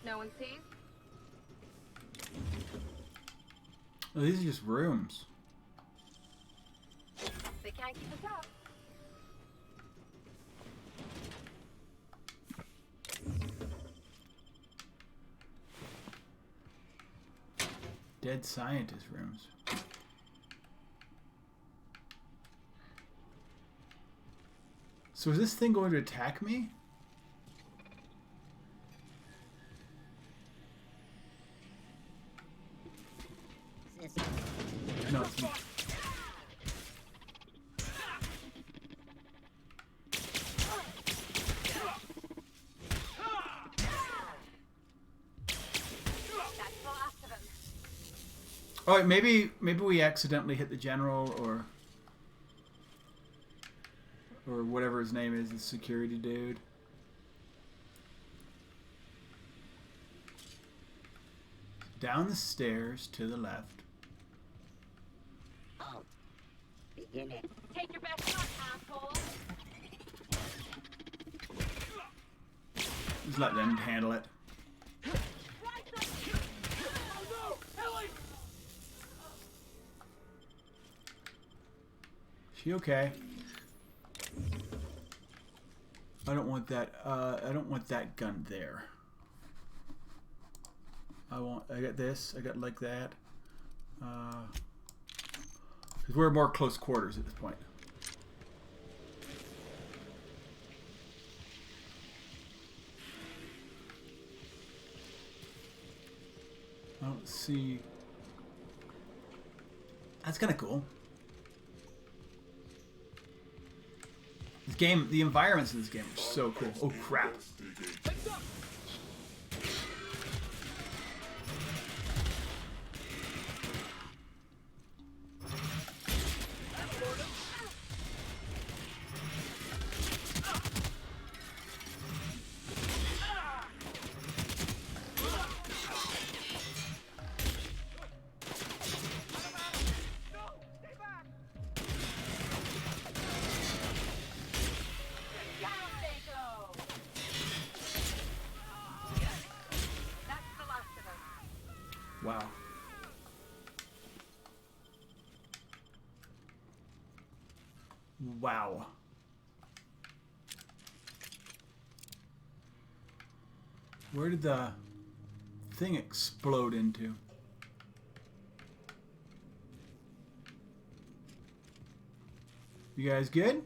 if no one sees. Oh, these are just rooms. They can't keep us up. Dead scientist rooms. So is this thing going to attack me? No, it's not. That's the last of them. Oh, wait, maybe we accidentally hit the general or whatever his name is, the security dude. Down the stairs to the left. Halt. Begin it. Take your best shot, asshole. Just let them handle it. She okay? I don't want that. I don't want that gun there. I got this. I got like that. Because we're more close quarters at this point. I don't see. That's kind of cool. This game, the environments in this game are so cool. Oh crap. Wow. Wow. Where did the thing explode into? You guys good?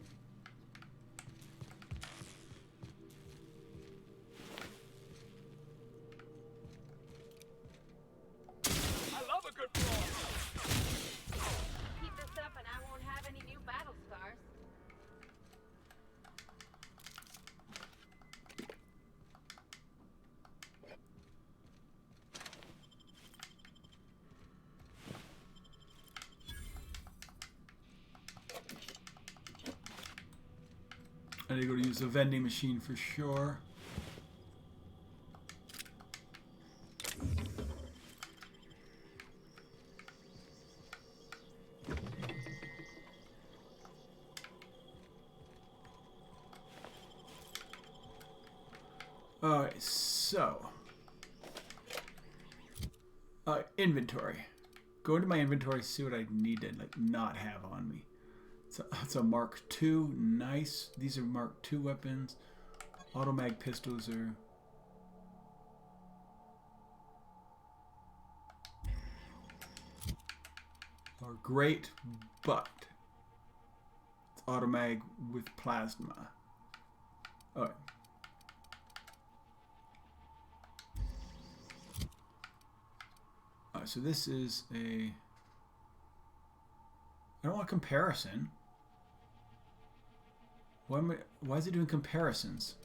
Keep this up and I won't have any new battle scars. I need to go to use the vending machine for sure. Alright, so inventory. Go into my inventory, see what I need to not have on me. It's a Mark II, nice. These are Mark II weapons. Automag pistols are great, but it's automag with plasma. Alright. So this is a... I don't want comparison. Why is it doing comparisons?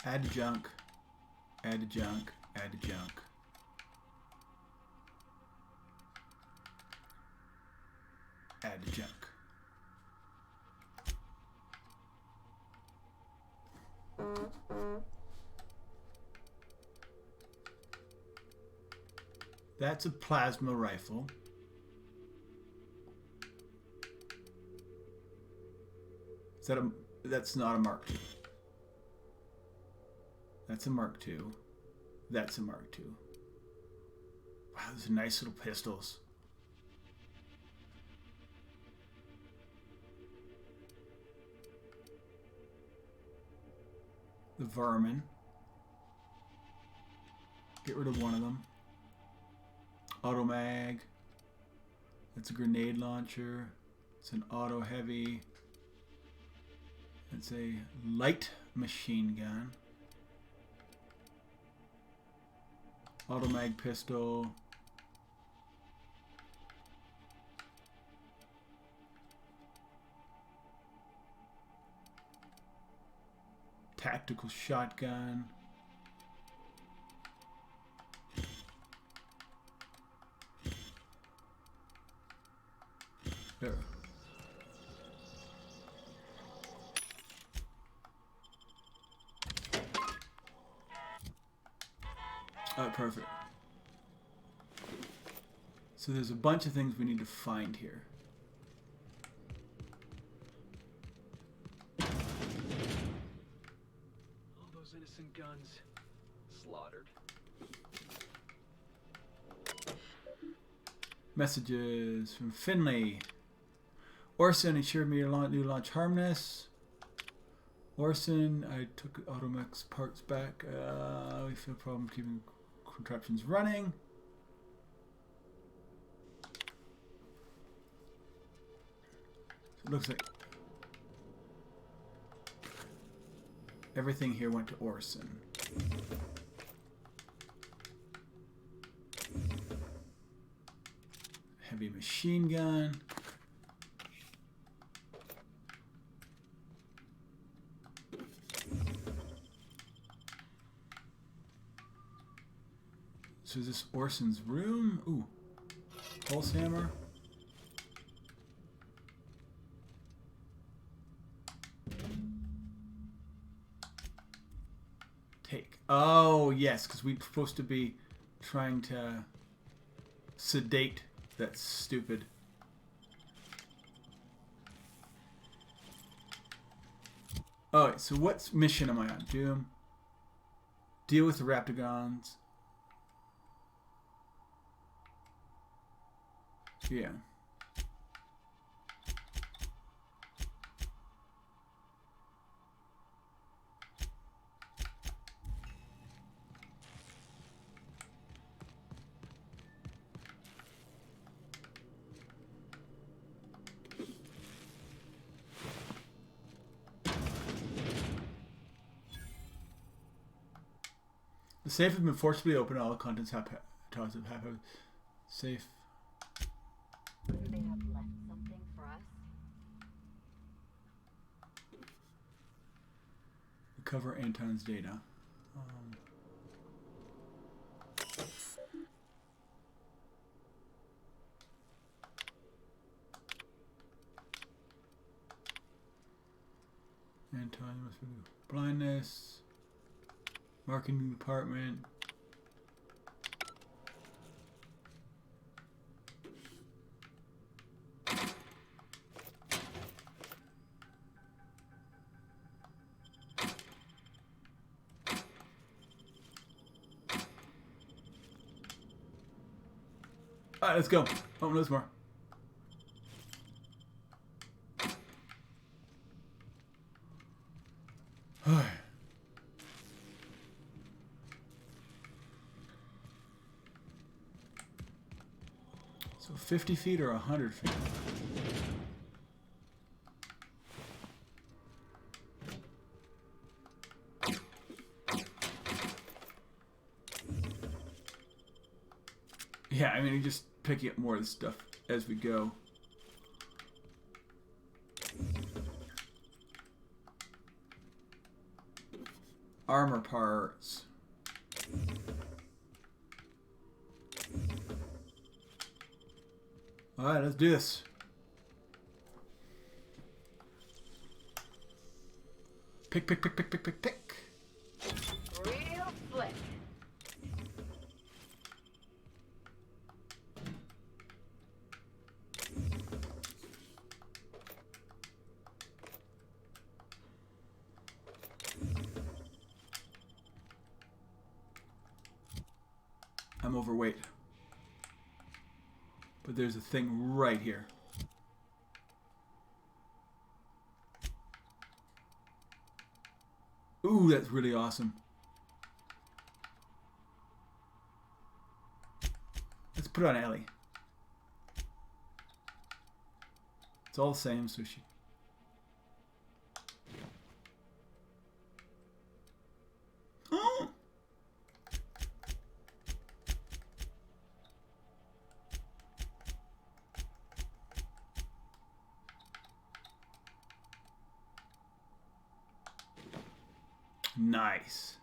Add to junk. Add to junk. Add to junk. Add to junk. That's a plasma rifle. Is that a... That's not a Mark II. That's a Mark II. That's a Mark II. Wow, those are nice little pistols. The vermin. Get rid of one of them. Auto mag. That's a grenade launcher. It's an auto heavy. It's a light machine gun. Auto mag pistol. Tactical shotgun. There. Oh, perfect. So there's a bunch of things we need to find here. All those innocent guns slaughtered. Messages from Finley. Orson assured me your new launch harmless. Orson, I took Automech's parts back. We feel a problem keeping contraptions running. So it looks like everything here went to Orson. Heavy machine gun. So is this Orson's room? Ooh. Pulse hammer. Take. Oh, yes, because we're supposed to be trying to sedate that stupid. Alright, so what mission am I on? Doom. Deal with the Raptogons. Yeah. The safe has been forcibly opened. All the contents have safe. Do they have left something for us? Recover Anton's data. Anton must be blindness. Marketing department. Alright, let's go. Oh, there's more. So 50 feet or 100 feet? Yeah, I mean, you just picking up more of the stuff as we go. Armor parts. Alright, let's do this. Pick, pick, pick, pick, pick, pick, pick. Real slick. I'm overweight. But there's a thing right here. Ooh, that's really awesome. Let's put it on Ellie. It's all the same, so she... Oh! Nice.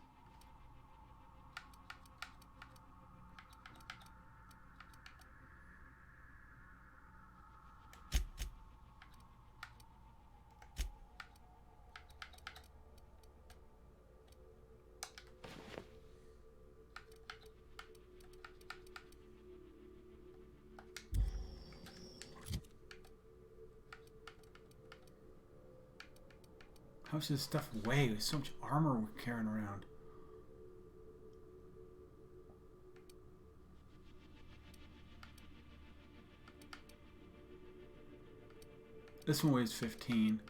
How much does this stuff weigh? There's so much armor we're carrying around. This one weighs 15.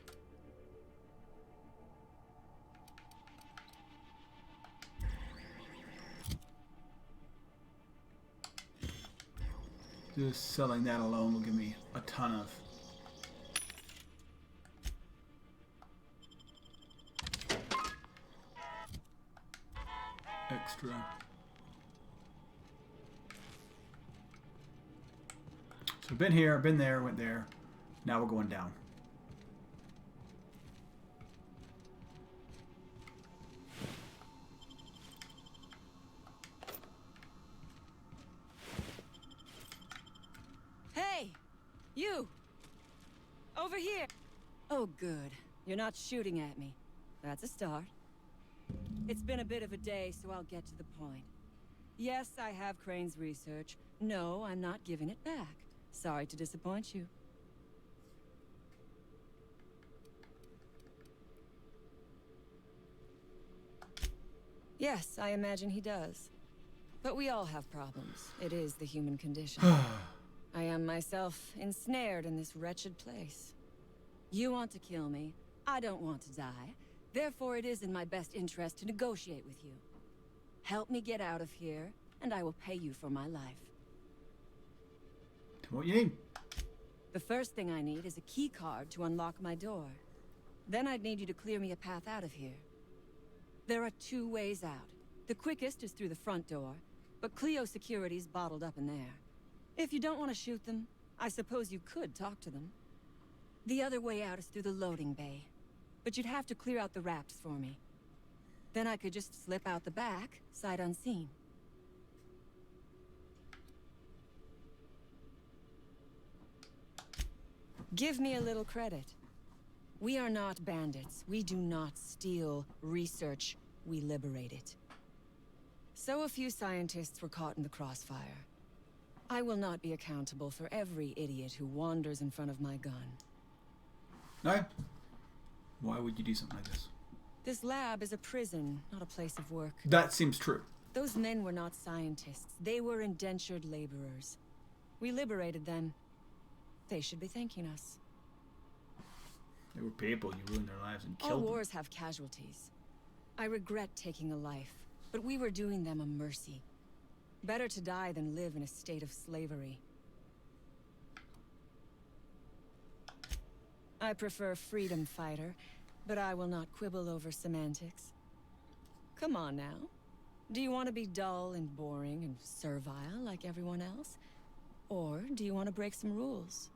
Just selling that alone will give me a ton of extra. So I've been here, been there, went there. Now we're going down. Hey! You! Over here! Oh, good. You're not shooting at me. That's a start. It's been a bit of a day, so I'll get to the point. Yes, I have Crane's research. No, I'm not giving it back. Sorry to disappoint you. Yes, I imagine he does. But we all have problems. It is the human condition. I am myself ensnared in this wretched place. You want to kill me. I don't want to die. Therefore, it is in my best interest to negotiate with you. Help me get out of here, and I will pay you for my life. What you need? The first thing I need is a key card to unlock my door. Then I'd need you to clear me a path out of here. There are 2 ways out. The quickest is through the front door, but Cleo Security's bottled up in there. If you don't want to shoot them, I suppose you could talk to them. The other way out is through the loading bay, but you'd have to clear out the wraps for me. Then I could just slip out the back, sight unseen. Give me a little credit. We are not bandits. We do not steal research. We liberate it. So a few scientists were caught in the crossfire. I will not be accountable for every idiot who wanders in front of my gun. No. Why would you do something like this? This lab is a prison, not a place of work. That seems true. Those men were not scientists. They were indentured laborers. We liberated them. They should be thanking us. They were people. You ruined their lives and All killed them. wars have casualties. I regret taking a life, but we were doing them a mercy. Better to die than live in a state of slavery. I prefer freedom fighter, but I will not quibble over semantics. Come on now. Do you want to be dull and boring and servile like everyone else? Or do you want to break some rules?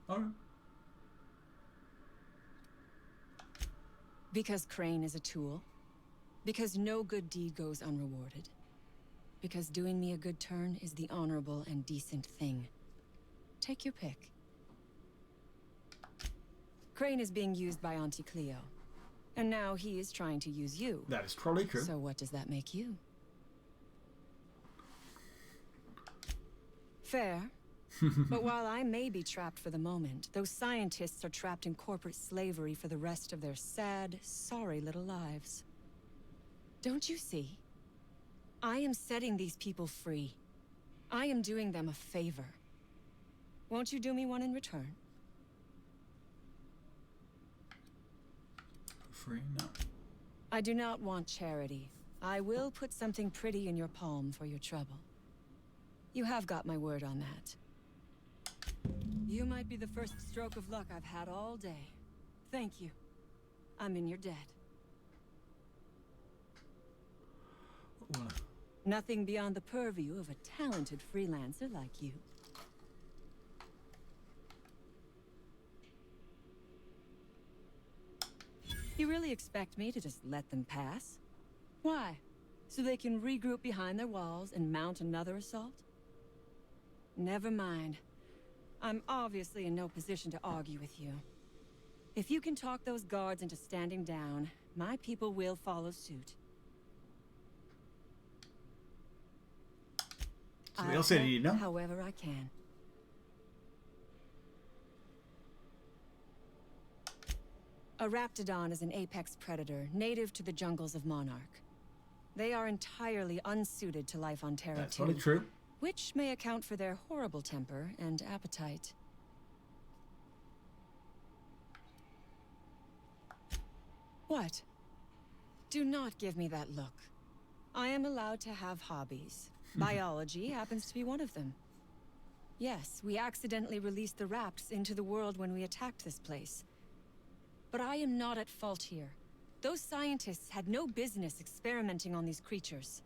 Alright. Because Crane is a tool. Because no good deed goes unrewarded. Because doing me a good turn is the honorable and decent thing. Take your pick. Crane is being used by Auntie Cleo. And now he is trying to use you. That is totally true. So what does that make you? Fair. But while I may be trapped for the moment, those scientists are trapped in corporate slavery for the rest of their sad, sorry little lives. Don't you see? I am setting these people free. I am doing them a favor. Won't you do me one in return? Free? No. I do not want charity. I will put something pretty in your palm for your trouble. You have got my word on that. You might be the first stroke of luck I've had all day. Thank you. I'm in your debt. What? Nothing beyond the purview of a talented freelancer like you. You really expect me to just let them pass? Why? So they can regroup behind their walls and mount another assault? Never mind. I'm obviously in no position to argue with you. If you can talk those guards into standing down, my people will follow suit. Something else you need to know? However I can. A Raptidon is an apex predator, native to the jungles of Monarch. They are entirely unsuited to life on Terra That's 2, totally true. which may account for their horrible temper and appetite. What? Do not give me that look. I am allowed to have hobbies. Biology happens to be one of them. Yes, we accidentally released the Rapts into the world when we attacked this place. But I am not at fault here. Those scientists had no business experimenting on these creatures.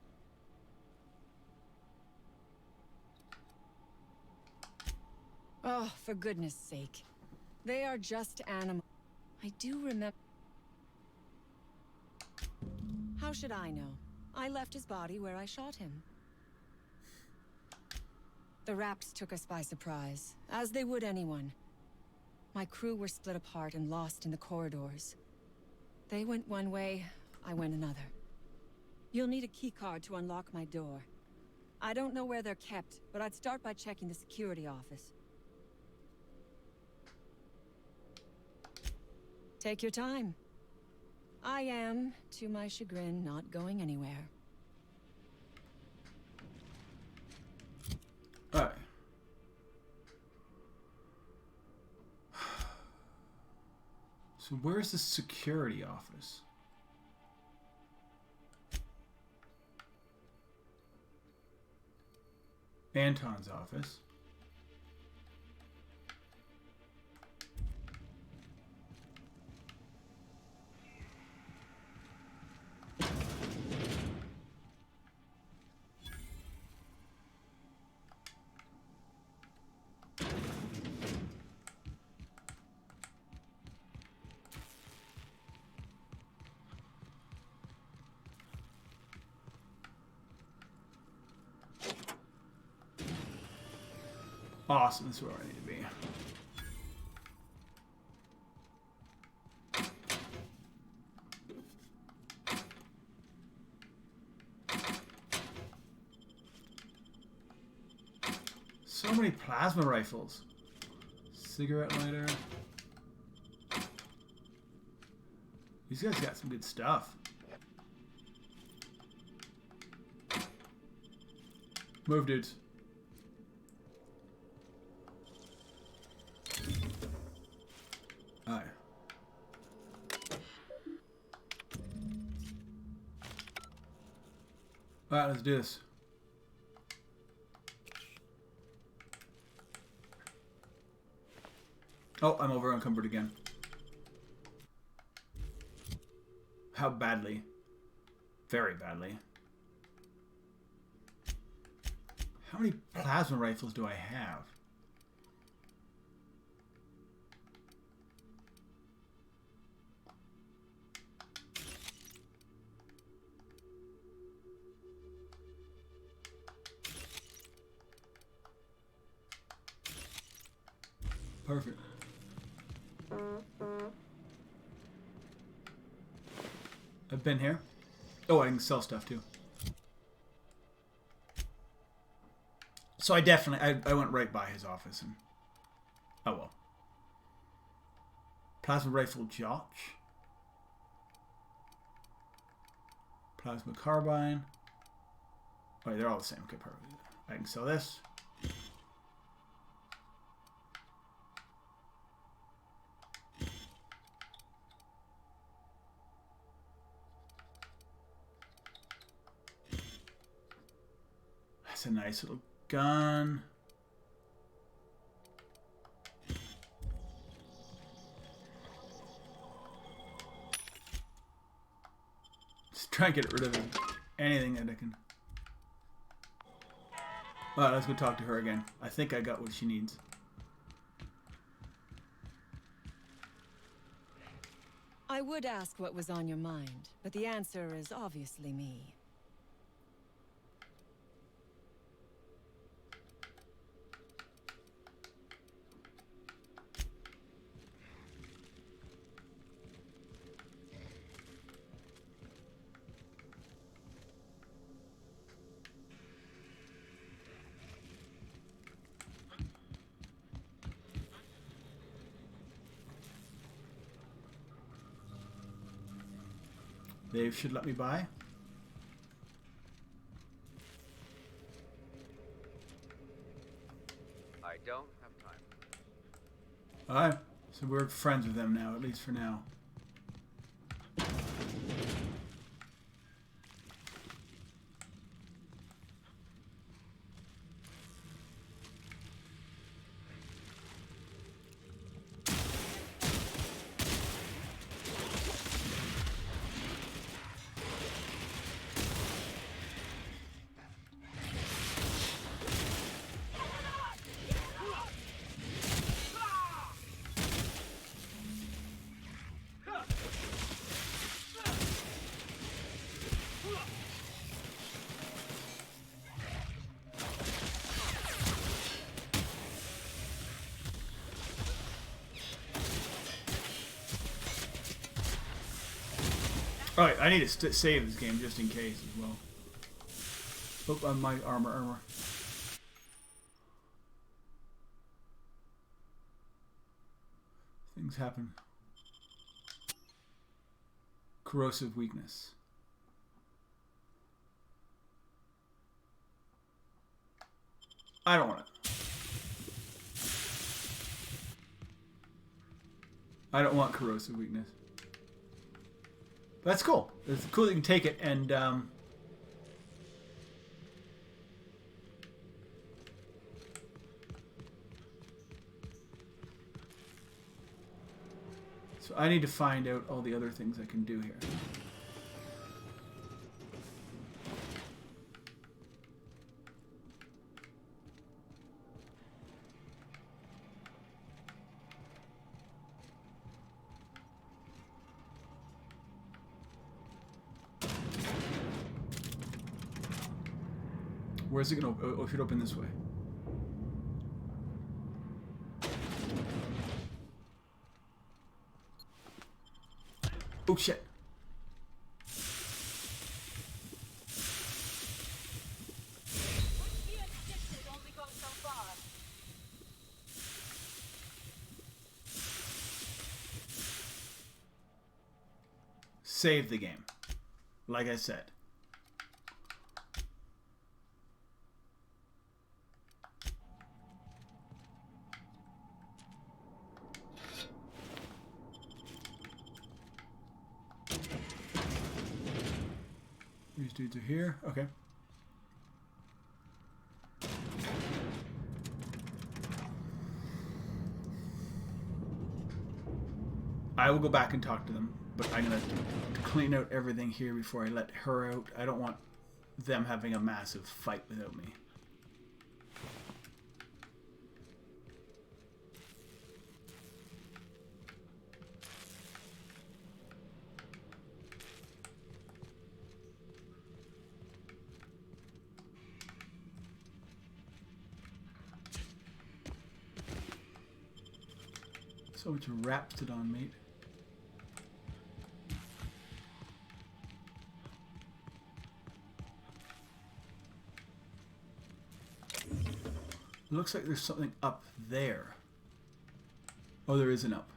Oh, for goodness sake. They are just animals. I do remember... How should I know? I left his body where I shot him. The Rapts took us by surprise, as they would anyone. My crew were split apart and lost in the corridors. They went one way, I went another. You'll need a keycard to unlock my door. I don't know where they're kept, but I'd start by checking the security office. Take your time. I am, to my chagrin, not going anywhere. Alright. So where's the security office? Anton's office. Awesome, that's where I need to be. So many plasma rifles. Cigarette lighter. These guys got some good stuff. Move, dudes. Alright. Alright, let's do this. Oh, I'm over encumbered again. How badly? Very badly. How many plasma rifles do I have? Perfect. I've been here. Oh, I can sell stuff too. So I definitely, I went right by his office and, oh well. Plasma rifle Joch. Plasma carbine. Oh, yeah, they're all the same. Okay, perfect. I can sell this. That's a nice little gun. Just try and get rid of anything that I can. Alright, let's go talk to her again. I think I got what she needs. I would ask what was on your mind, but the answer is obviously me. They should let me buy. I don't have time. Alright, so we're friends with them now, at least for now. Alright, I need to save this game just in case as well. Oh, on my armor. Things happen. Corrosive weakness. I don't want it. I don't want corrosive weakness. That's cool. It's cool that you can take it and so I need to find out all the other things I can do here. Where's it gonna open? Oh, it should open this way. Oh shit. Save the game. Like I said. These dudes are here. Okay. I will go back and talk to them, but I'm going to clean out everything here before I let her out. I don't want them having a massive fight without me. So much Raptidon, mate. Looks like there's something up there. Oh, there is an up.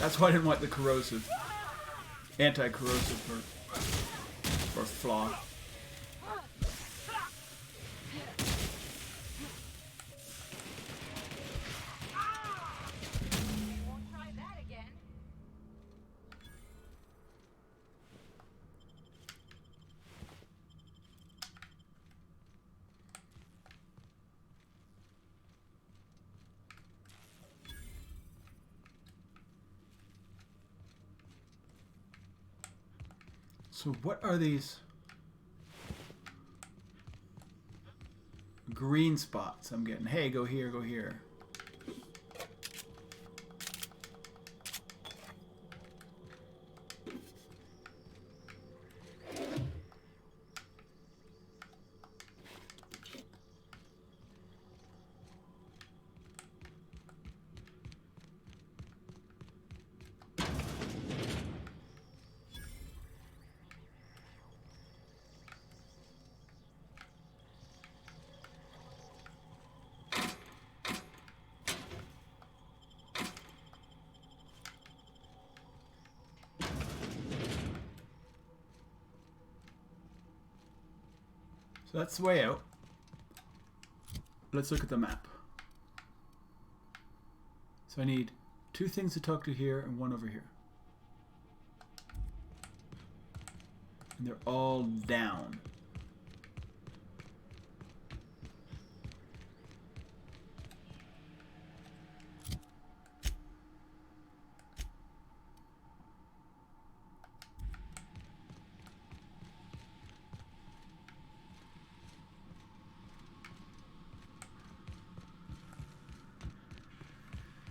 That's why I didn't want the corrosive, anti-corrosive or flaw. Won't try that again. So what are these green spots I'm getting? Hey, go here, go here. So that's the way out. Let's look at the map. So I need 2 things to talk to here and 1 over here. And they're all down.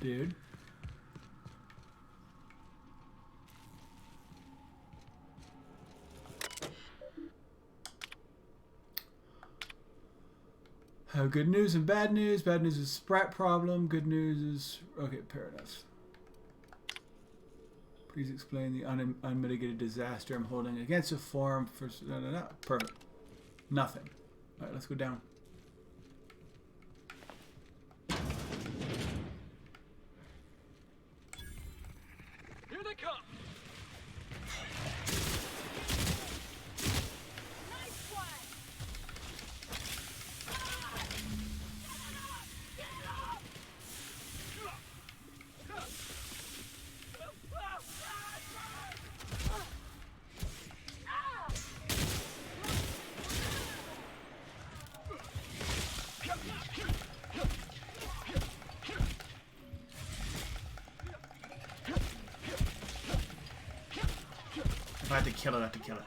Dude. Have good news and bad news. Bad news is Sprat problem. Good news is... Okay, Paradise. Please explain the unmitigated disaster I'm holding against a forum for... No. Perfect. Nothing. Alright, let's go down. Here they come. Nice one. If I had to kill it, I have to kill it.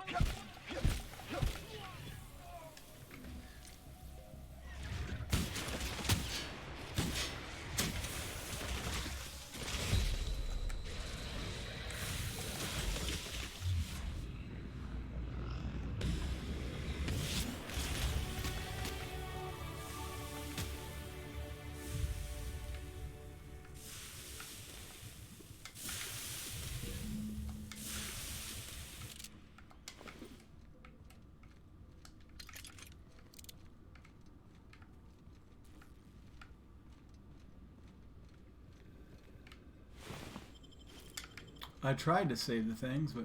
I tried to save the things, but...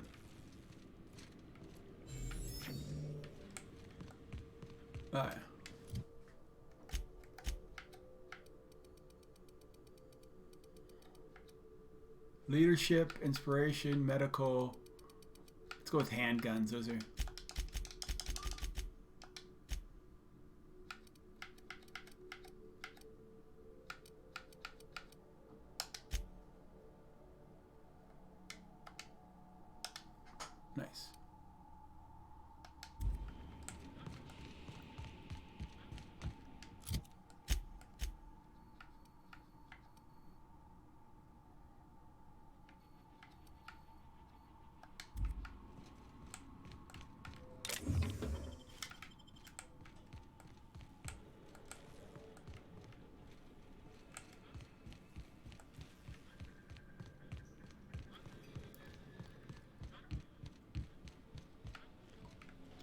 Alright. Leadership, inspiration, medical. Let's go with handguns. Those are... Nice.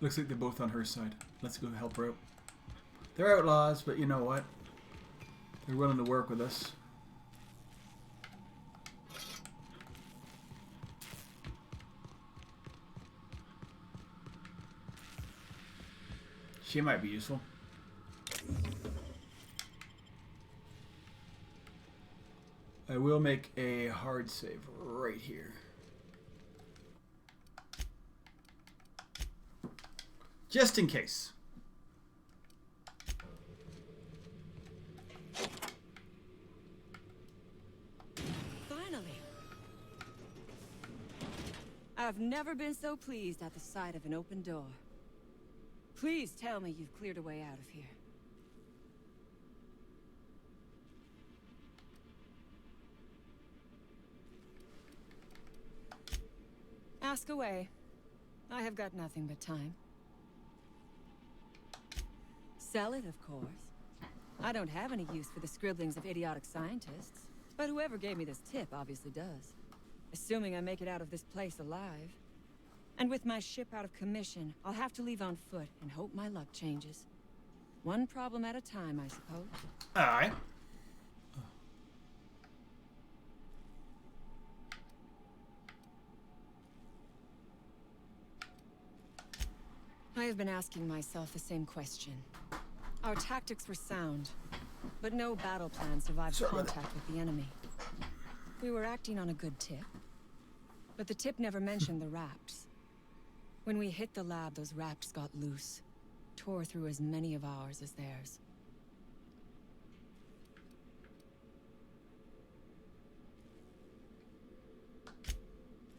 Looks like they're both on her side. Let's go help her out. They're outlaws, but you know what? They're willing to work with us. She might be useful. I will make a hard save right here. Just in case. Finally. I've never been so pleased at the sight of an open door. Please tell me you've cleared a way out of here. Ask away. I have got nothing but time. Sell it, of course. I don't have any use for the scribblings of idiotic scientists, but whoever gave me this tip obviously does. Assuming I make it out of this place alive. And with my ship out of commission, I'll have to leave on foot and hope my luck changes. One problem at a time, I suppose. Alright. I have been asking myself the same question. Our tactics were sound, but no battle plan survived contact with the enemy. We were acting on a good tip, but the tip never mentioned the Rapts. When we hit the lab, those Rapts got loose, tore through as many of ours as theirs.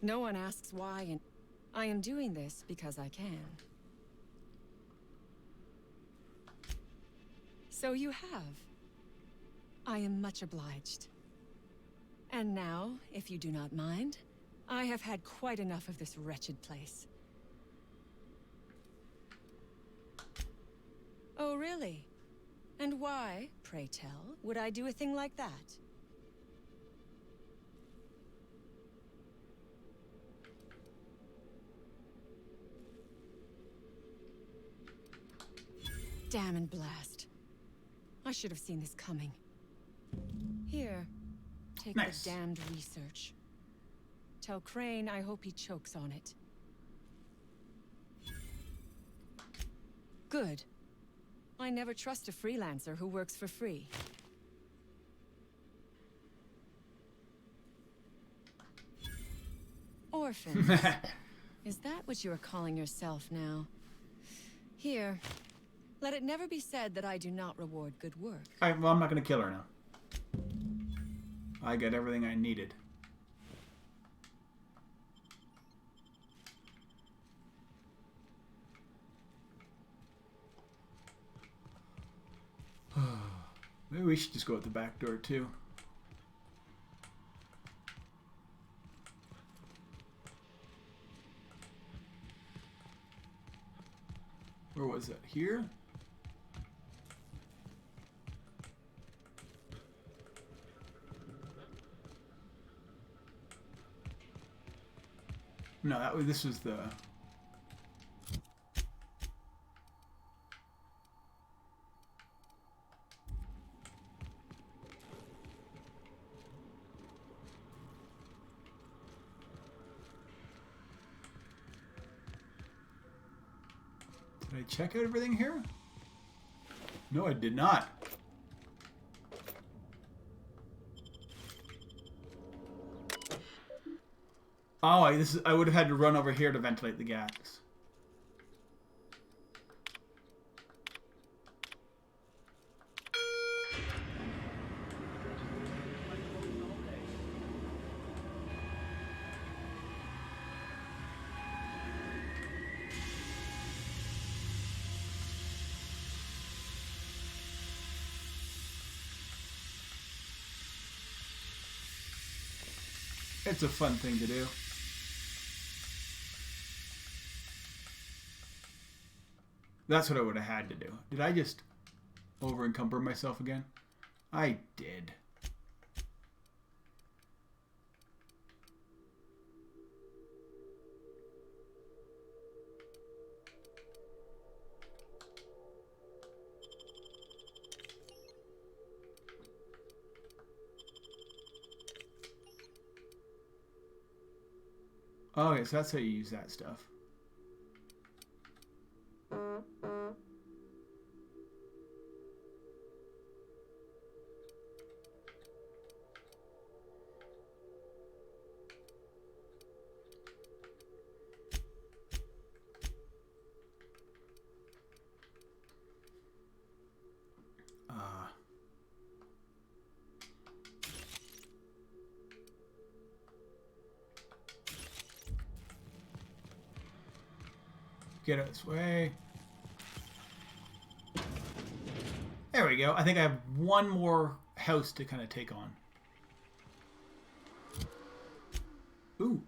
No one asks why, and I am doing this because I can. So you have. I am much obliged. And now, if you do not mind, I have had quite enough of this wretched place. Oh, really? And why, pray tell, would I do a thing like that? Damn and blast. I should have seen this coming. Here, take Nice. the damned research. Tell Crane I hope he chokes on it. Good. I never trust a freelancer who works for free. Orphans. Is that what you are calling yourself now? Here. Let it never be said that I do not reward good work. Alright, well, I'm not going to kill her now. I got everything I needed. Maybe we should just go out the back door, too. Where was that? Here? No, that was, this was the... Did I check out everything here? No, I did not. Oh, I would have had to run over here to ventilate the gas. It's a fun thing to do. That's what I would have had to do. Did I just over-encumber myself again? I did. Okay, so that's how you use that stuff. get out this way. There we go. I think I have one more house to kind of take on. Ooh.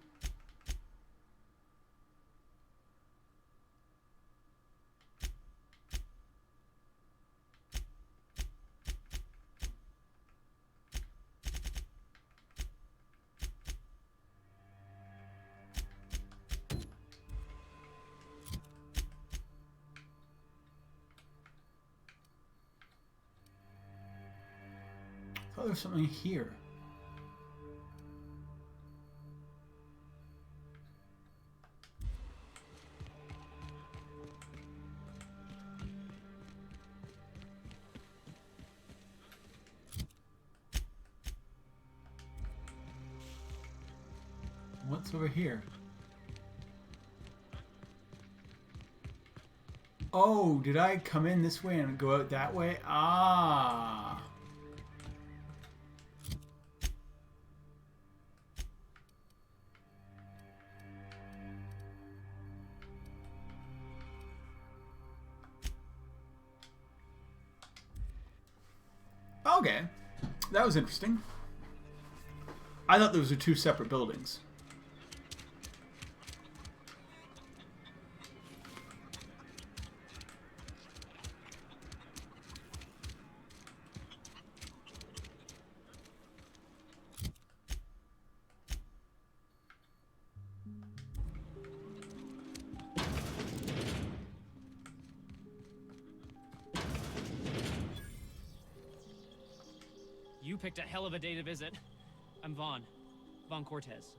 I thought there was something here. What's over here? Oh, did I come in this way and go out that way? Ah. Okay, that was interesting. I thought those were two separate buildings. You picked a hell of a day to visit. I'm Vaughn. Vaughn Cortez.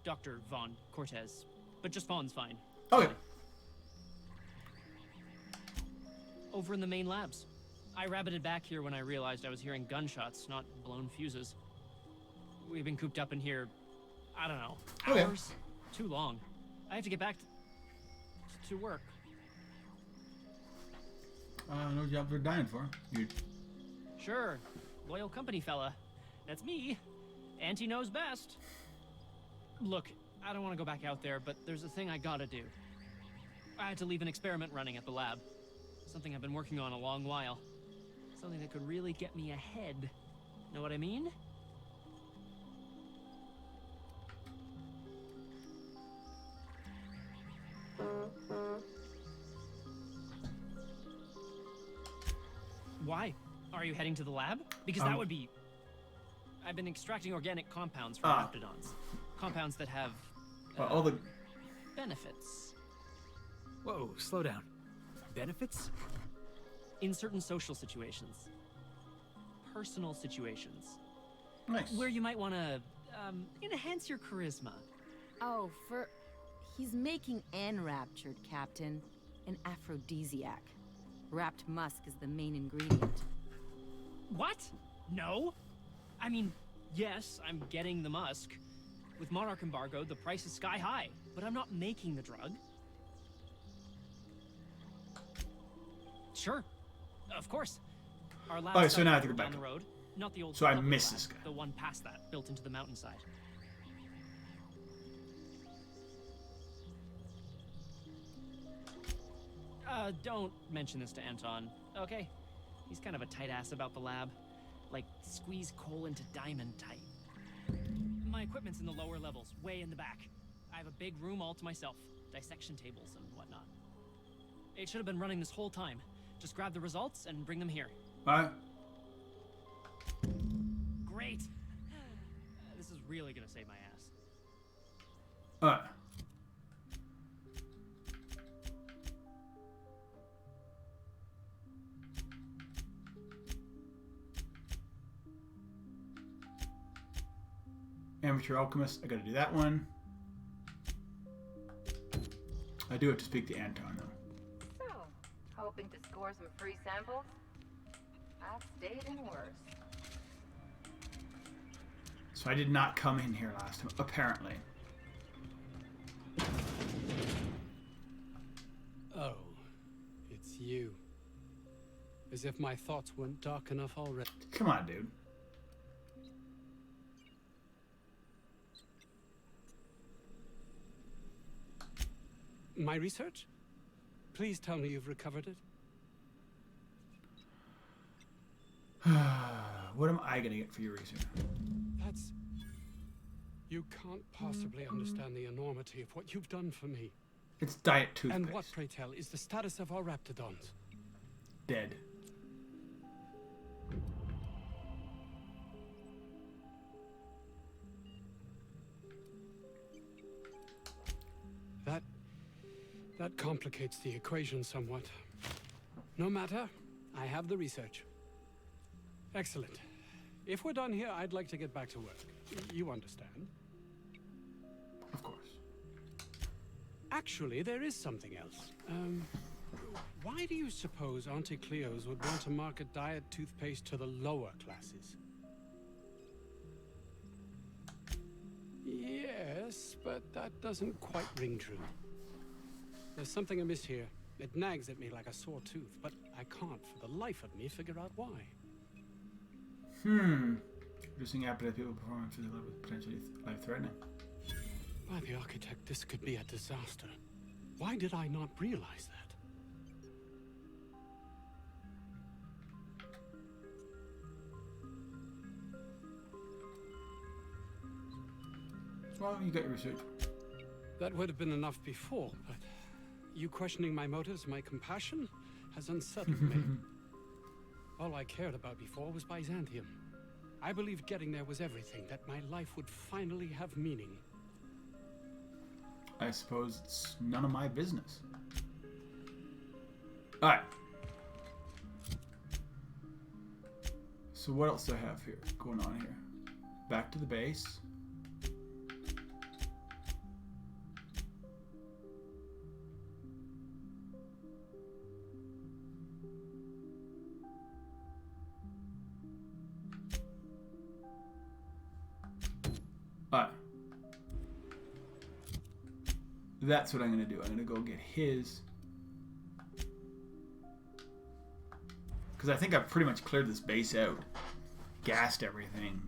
Dr. Vaughn Cortez. But just Vaughn's fine. Okay. Over in the main labs. I rabbited back here when I realized I was hearing gunshots, not blown fuses. We've been cooped up in here, I don't know, hours? Too long. I have to get back to work. No job we're dying for. You. Sure. Loyal company fella. That's me. Auntie knows best. Look, I don't want to go back out there, but there's a thing I gotta do. I had to leave an experiment running at the lab. Something I've been working on a long while. Something that could really get me ahead. Know what I mean? Why? Are you heading to the lab? Because that would be... I've been extracting organic compounds from raptidons. Compounds that have... all the... benefits. Whoa, slow down. Benefits? In certain social situations. Personal situations. Nice. Where you might want to, enhance your charisma. Oh, he's making enraptured, Captain. An aphrodisiac. Wrapped musk is the main ingredient. What? No. I mean, yes, I'm getting the musk. With Monarch embargo, the price is sky high, but I'm not making the drug. Sure. Of course. Our lab Okay, so now I have to go down back the road. Not the old So I public missed lab, this guy. The one past that, built into the mountainside. Don't mention this to Anton, okay? He's kind of a tight ass about the lab. Like, squeeze coal into diamond type. My equipment's in the lower levels, way in the back. I have a big room all to myself. Dissection tables and whatnot. It should have been running this whole time. Just grab the results and bring them here. Alright. Great! This is really gonna save my ass. Alright. Amateur Alchemist, I gotta do that one. I do have to speak to Anton, though. So, hoping to score some free samples? I've stayed in worse. So I did not come in here last time, apparently. Oh, it's you. As if my thoughts weren't dark enough already. Come on, dude. My research? Please tell me you've recovered it. What am I gonna get for your research? That's... You can't possibly understand the enormity of what you've done for me. It's diet toothpaste. And what, pray tell, is the status of our raptidons? Dead. That complicates the equation somewhat. No matter, I have the research. Excellent. If we're done here, I'd like to get back to work. You understand? Of course. Actually, there is something else. Why do you suppose Auntie Cleo's would want to market diet toothpaste to the lower classes? Yes, but that doesn't quite ring true. There's something amiss here. It nags at me like a sore tooth, but I can't for the life of me figure out why. Reducing appetite people performing physical labor is potentially life-threatening. By the architect, this could be a disaster. Why did I not realize that? Well, you got your research. That would have been enough before, but you questioning my motives, my compassion, has unsettled me. All I cared about before was Byzantium. I believed getting there was everything, that my life would finally have meaning. I suppose it's none of my business. Alright. So what else do I have here going on here? Back to the base. Alright. That's what I'm going to do. I'm going to go get his. Because I think I've pretty much cleared this base out. Gassed everything.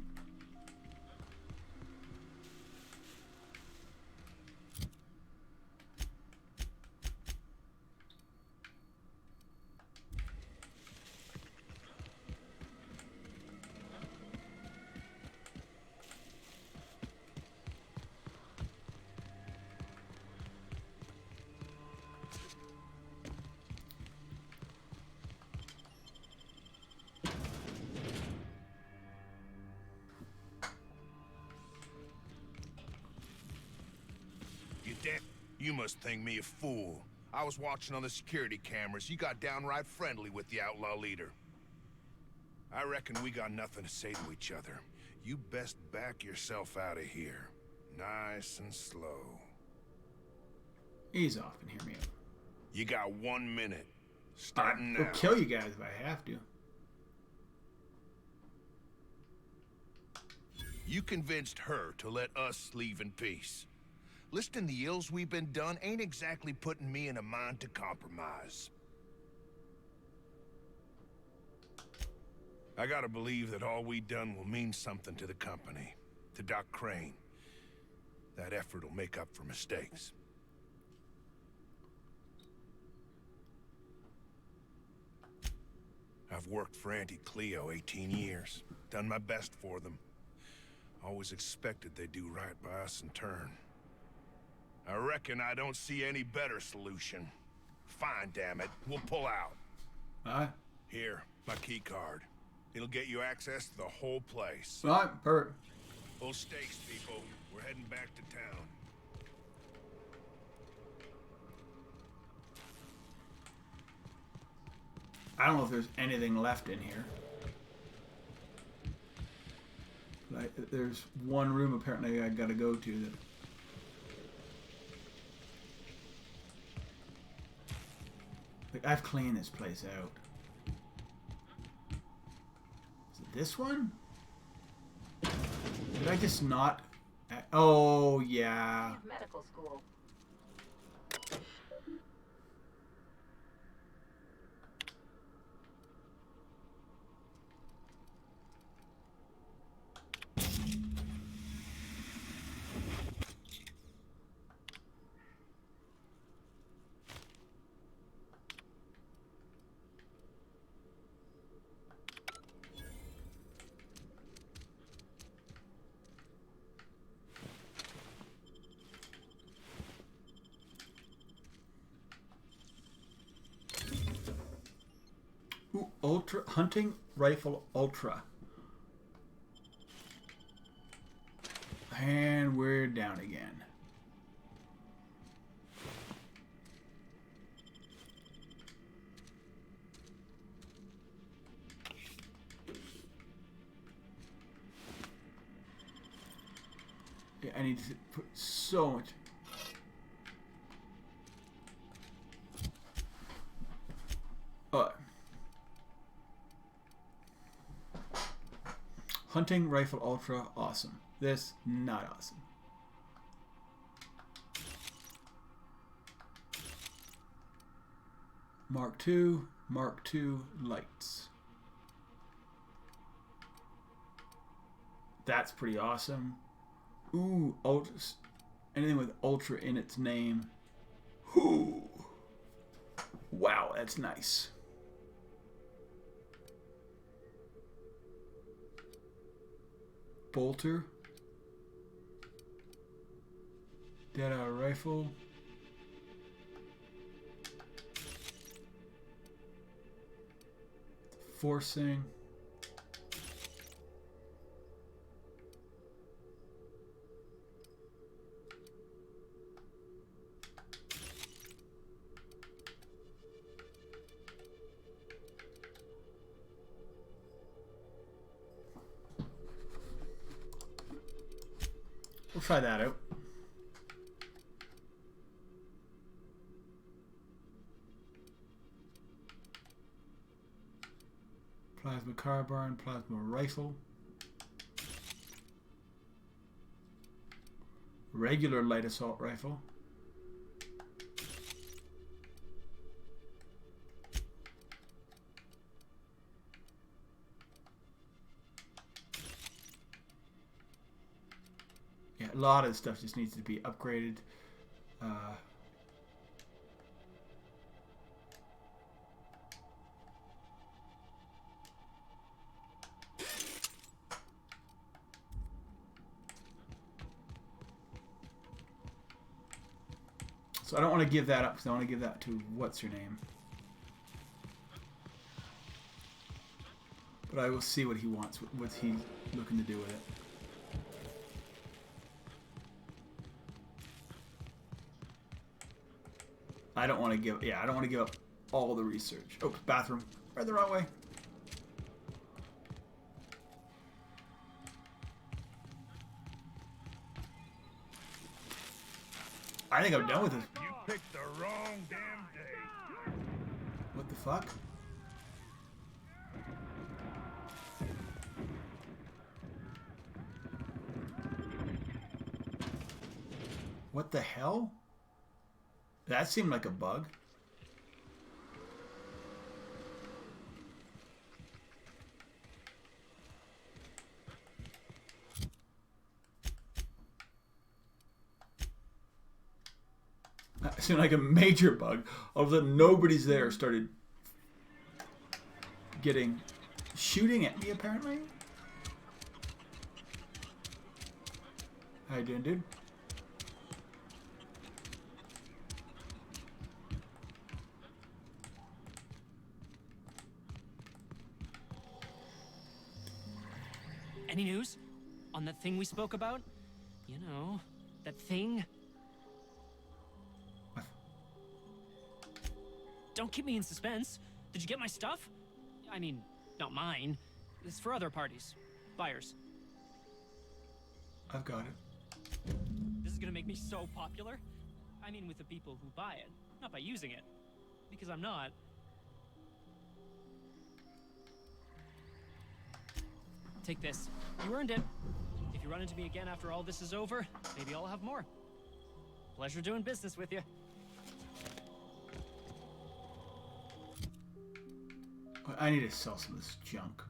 You must think me a fool. I was watching on the security cameras. You got downright friendly with the outlaw leader. I reckon we got nothing to say to each other. You best back yourself out of here. Nice and slow. Ease off and hear me out. You got 1 minute. Starting now. I'll kill you guys if I have to. You convinced her to let us leave in peace. Listing the ills we've been done ain't exactly putting me in a mind to compromise. I gotta believe that all we done will mean something to the company, to Doc Crane. That effort will make up for mistakes. I've worked for Auntie Cleo 18 years, done my best for them. Always expected they'd do right by us in turn. I reckon I don't see any better solution. Fine, damn it. We'll pull out. Here, my key card. It'll get you access to the whole place. Alright, perfect. Full stakes, people. We're heading back to town. I don't know if there's anything left in here. Like, there's one room apparently I gotta go to that. Like, I've cleaned this place out. Is it this one? Did I just not? Oh, yeah. Medical school. Ooh, ultra hunting rifle ultra. And we're down again. Yeah, I need to put so much. Hunting rifle ultra, awesome. This, not awesome. Mark II lights. That's pretty awesome. Ooh, ultra, anything with ultra in its name. Ooh. Wow, that's nice. Bolter. Dead-eye rifle. Forcing. We'll try that out. Plasma carbine, plasma rifle. Regular light assault rifle. Yeah, a lot of stuff just needs to be upgraded. So I don't want to give that up because I want to give that to what's her name. But I will see what he wants, what he's looking to do with it. I don't want to give, I don't want to give up all the research. Oh, bathroom. Right the wrong way. I think I'm done with this. You picked the wrong damn day. What the fuck? What the hell? That seemed like a bug. That seemed like a major bug. All of a sudden, nobody's there. Started shooting at me, apparently. How you doing, dude? Any news on that thing we spoke about? You know, that thing. What? Don't keep me in suspense. Did you get my stuff? I mean, not mine. It's for other parties. Buyers. I've got it. This is gonna make me so popular. I mean, with the people who buy it, not by using it. Because I'm not. Take this. You earned it. If you run into me again after all this is over, maybe I'll have more. Pleasure doing business with you. I need to sell some of this junk.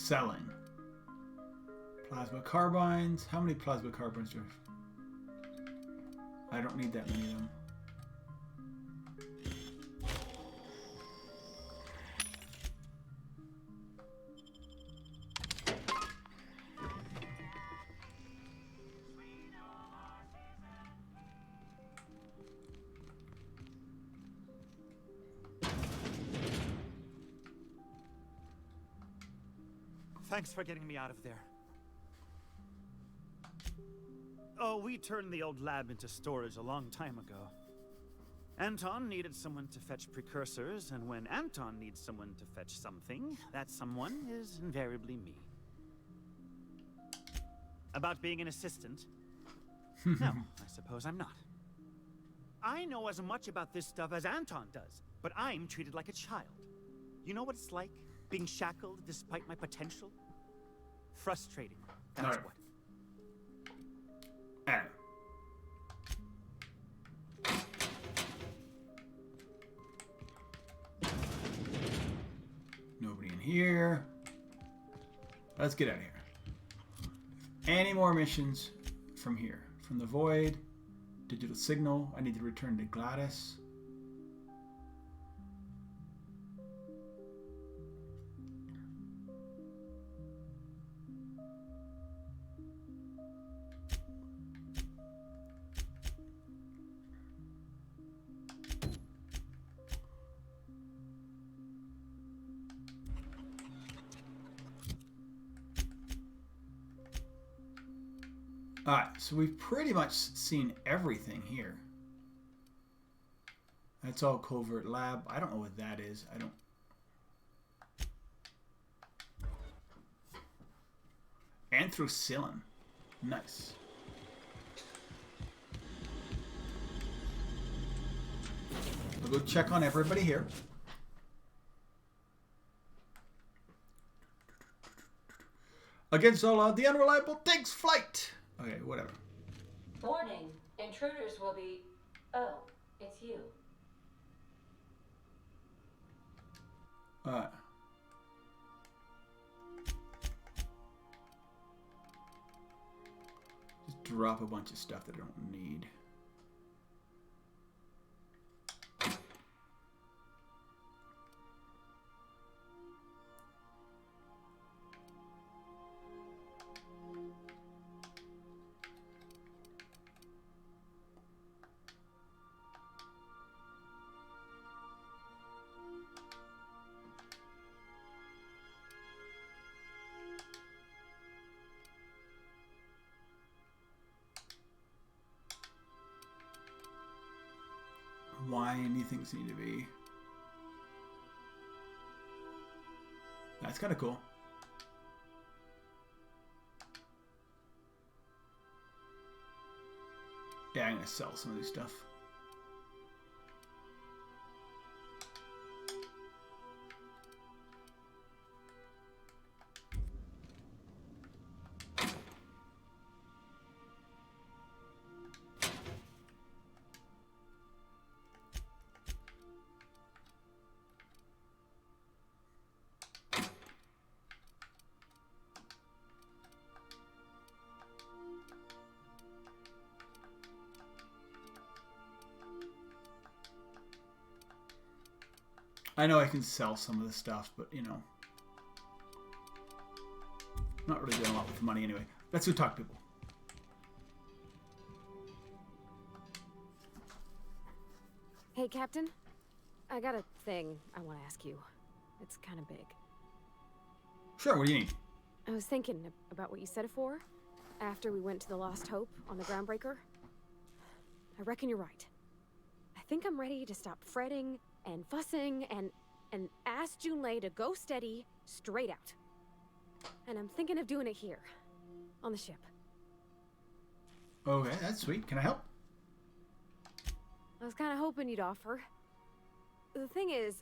selling. Plasma carbines. How many plasma carbines do I have? I don't need that many of them. Thanks for getting me out of there. Oh, we turned the old lab into storage a long time ago. Anton needed someone to fetch precursors, and when Anton needs someone to fetch something, that someone is invariably me. About being an assistant? No, I suppose I'm not. I know as much about this stuff as Anton does, but I'm treated like a child. You know what it's like, being shackled despite my potential? Frustrating, that's what. Anyway. Nobody in here. Let's get out of here. Any more missions from here? From the Void, digital signal. I need to return to Gladys. Alright, so we've pretty much seen everything here. That's all Covert Lab. I don't know what that is. I don't... Anthracillin. Nice. We'll go check on everybody here. Against all odds, the unreliable takes flight. Okay, whatever. Warning. Intruders will be... Oh, it's you. Alright. Just drop a bunch of stuff that I don't need. Why anything seem to be. That's kind of cool. Yeah, I'm gonna sell some of this stuff. I know I can sell some of the stuff, but, you know, I'm not really doing a lot with money anyway. Let's go talk to people. Hey, Captain. I got a thing I want to ask you. It's kind of big. Sure, what do you need? I was thinking about what you said before, after we went to the Lost Hope on the Groundbreaker. I reckon you're right. I think I'm ready to stop fretting and fussing and ask Junlei to go steady, straight out. And I'm thinking of doing it here, on the ship. Okay, that's sweet. Can I help? I was kind of hoping you'd offer. The thing is,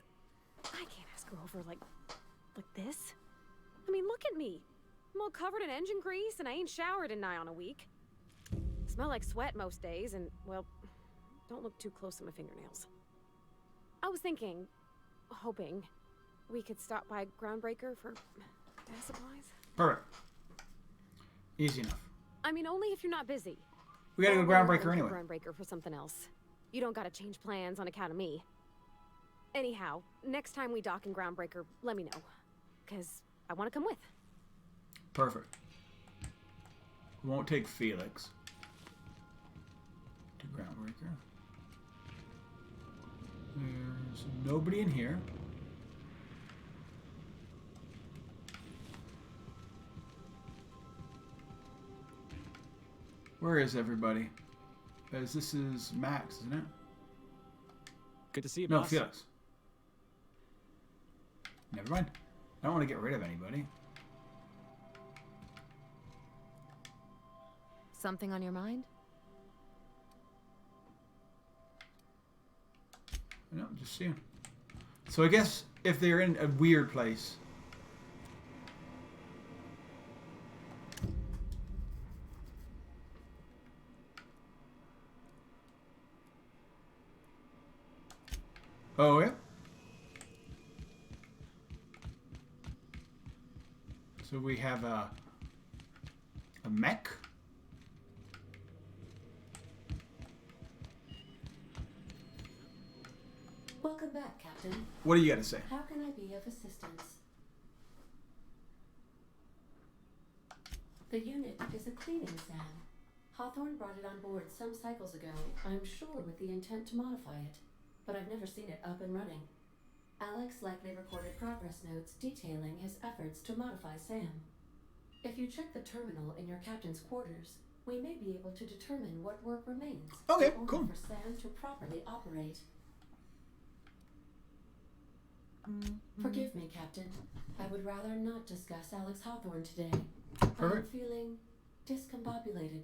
I can't ask her over like this. I mean, look at me. I'm all covered in engine grease and I ain't showered in nigh on a week. Smell like sweat most days and, well, don't look too close at my fingernails. I was thinking, hoping, we could stop by Groundbreaker for supplies? Perfect. Easy enough. I mean, only if you're not busy. We gotta go Or Groundbreaker run anyway. through Groundbreaker for something else. You don't gotta change plans on account of me. Anyhow, next time we dock in Groundbreaker, let me know. Because I want to come with. Perfect. We won't take Felix to Groundbreaker. There's nobody in here. Where is everybody? As this is Max, isn't it? Good to see you, No, boss. Felix. Never mind. I don't want to get rid of anybody. Something on your mind? No, just seeing. So I guess if they're in a weird place. Oh, yeah. So we have a mech. Welcome back, Captain. What do you got to say? How can I be of assistance? The unit is a cleaning stand. Hawthorne brought it on board some cycles ago, I'm sure with the intent to modify it, but I've never seen it up and running. Alex likely recorded progress notes detailing his efforts to modify Sam. If you check the terminal in your captain's quarters, we may be able to determine what work remains Okay, in order cool. for Sam to properly operate. Forgive me, Captain. I would rather not discuss Alex Hawthorne today. Perfect. I'm feeling discombobulated.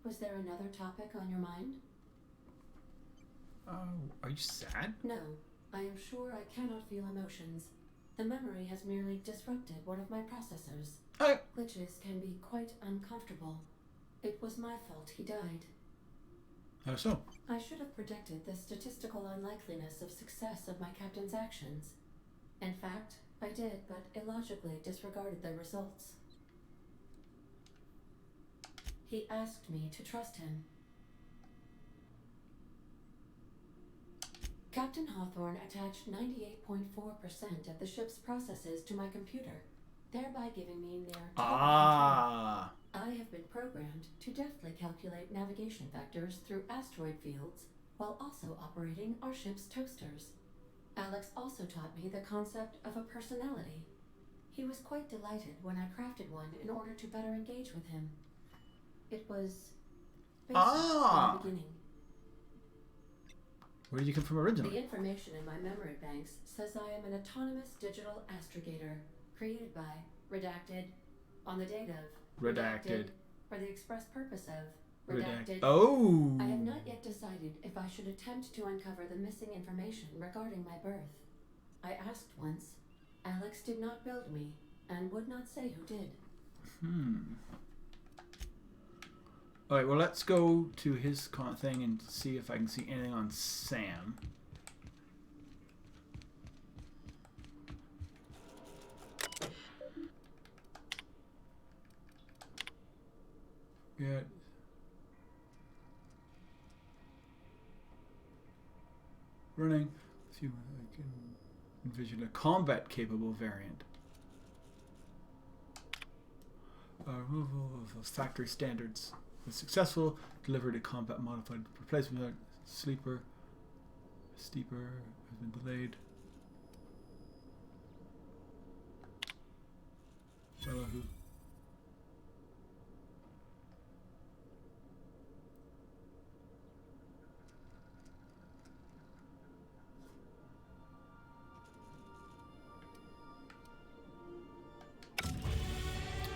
Was there another topic on your mind? Are you sad? No. I am sure I cannot feel emotions. The memory has merely disrupted one of my processors. Okay. Glitches can be quite uncomfortable. It was my fault he died. How so? I should have predicted the statistical unlikeliness of success of my captain's actions. In fact, I did, but illogically disregarded the results. He asked me to trust him. Captain Hawthorne attached 98.4% of the ship's processes to my computer, thereby giving me near total control. I have been programmed to deftly calculate navigation vectors through asteroid fields while also operating our ship's toasters. Alex also taught me the concept of a personality. He was quite delighted when I crafted one in order to better engage with him. It was basic from the beginning. Where did you come from originally? The information in my memory banks says I am an autonomous digital astrogator created by Redacted on the date of Redacted. for the express purpose of Redacted. Oh! I have not yet decided if I should attempt to uncover the missing information regarding my birth. I asked once. Alex did not build me and would not say who did. Alright, well, let's go to his thing and see if I can see anything on Sam. Yeah. Running. Let's see if I can envision a combat-capable variant. Removal of factory standards was successful. Delivered a combat modified replacement sleeper. Steeper has been delayed. Who?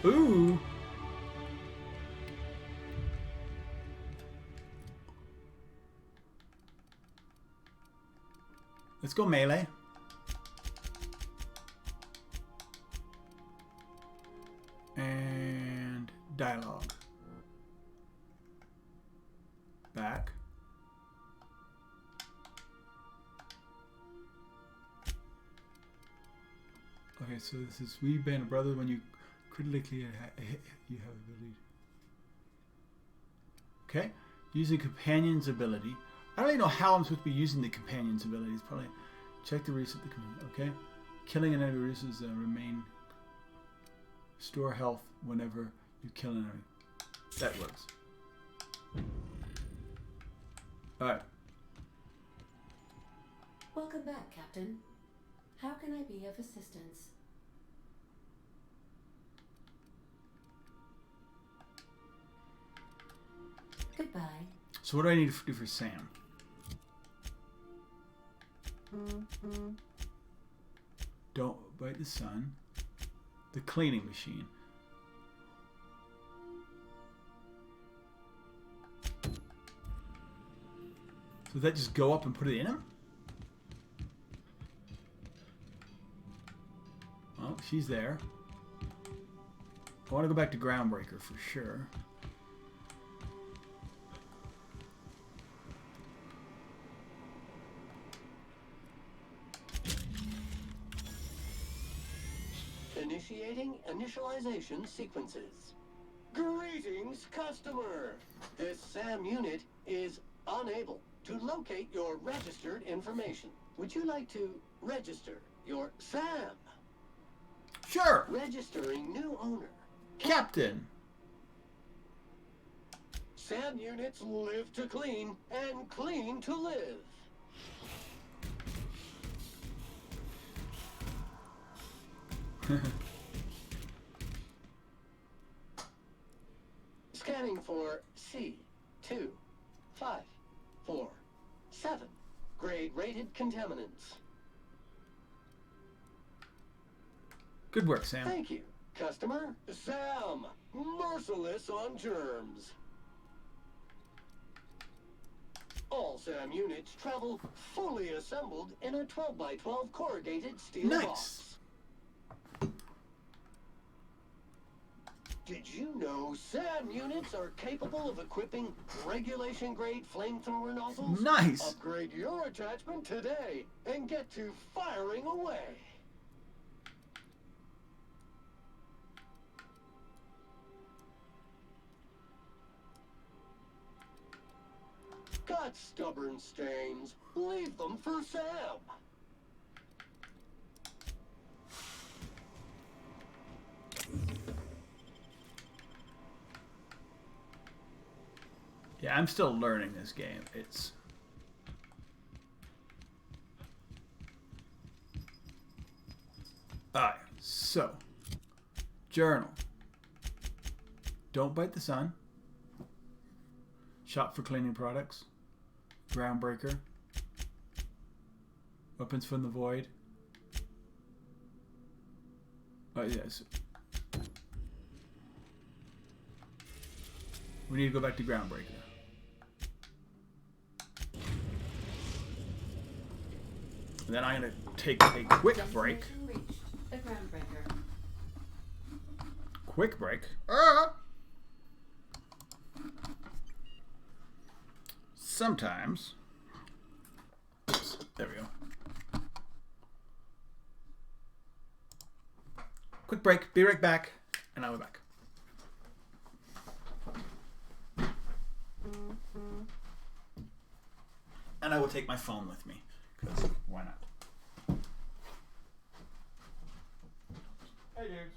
Ooh. Let's go melee. And dialogue. Back. Okay, so this is we band of brothers when you critically hit, you have ability. Okay, using companion's ability. I don't even know how I'm supposed to be using the companion's abilities. Probably check the reset the command. Okay, killing an enemy reduces remain. Store health whenever you kill an enemy. That works. Alright. Welcome back, Captain. How can I be of assistance? Goodbye. So what do I need to do for Sam? Don't bite the sun. The cleaning machine. So did that just go up and put it in him? Well, she's there. I want to go back to Groundbreaker for sure. Initiating initialization sequences. Greetings, customer! This SAM unit is unable to locate your registered information. Would you like to register your SAM? Sure! Registering new owner. Captain! SAM units live to clean and clean to live. Scanning for C2547. Grade rated contaminants. Good work, Sam. Thank you, customer. Sam, merciless on germs. All SAM units travel fully assembled in a 12x12 corrugated steel box. Did you know SAM units are capable of equipping regulation-grade flamethrower nozzles? Nice! Upgrade your attachment today and get to firing away. Got stubborn stains? Leave them for Sam. Yeah, I'm still learning this game. It's... Alright, so... Journal. Don't bite the sun. Shop for cleaning products. Groundbreaker. Weapons from the void. Oh, yes. We need to go back to Groundbreaker. And then I'm going to take a quick break. The Groundbreaker. Quick break. Sometimes. There we go. Quick break. Be right back. And I'll be back. And I will take my phone with me. Because why not? Hey, dudes.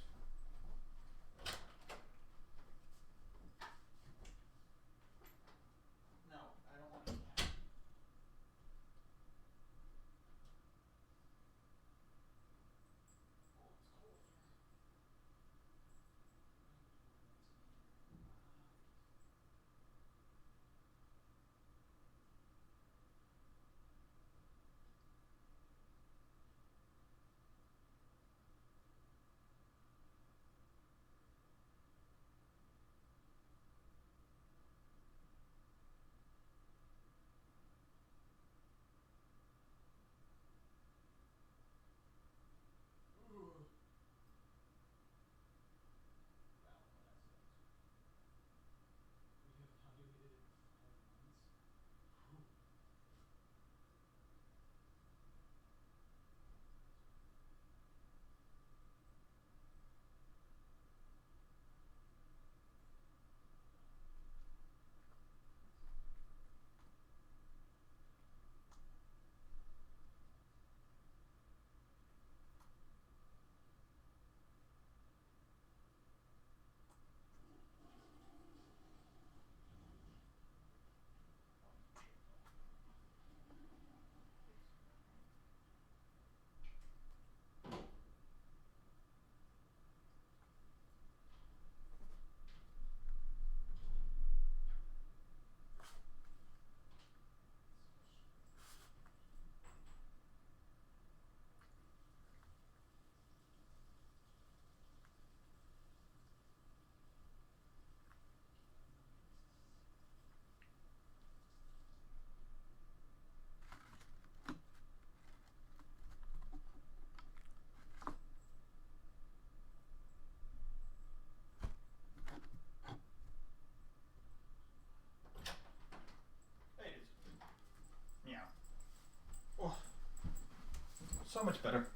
So much better.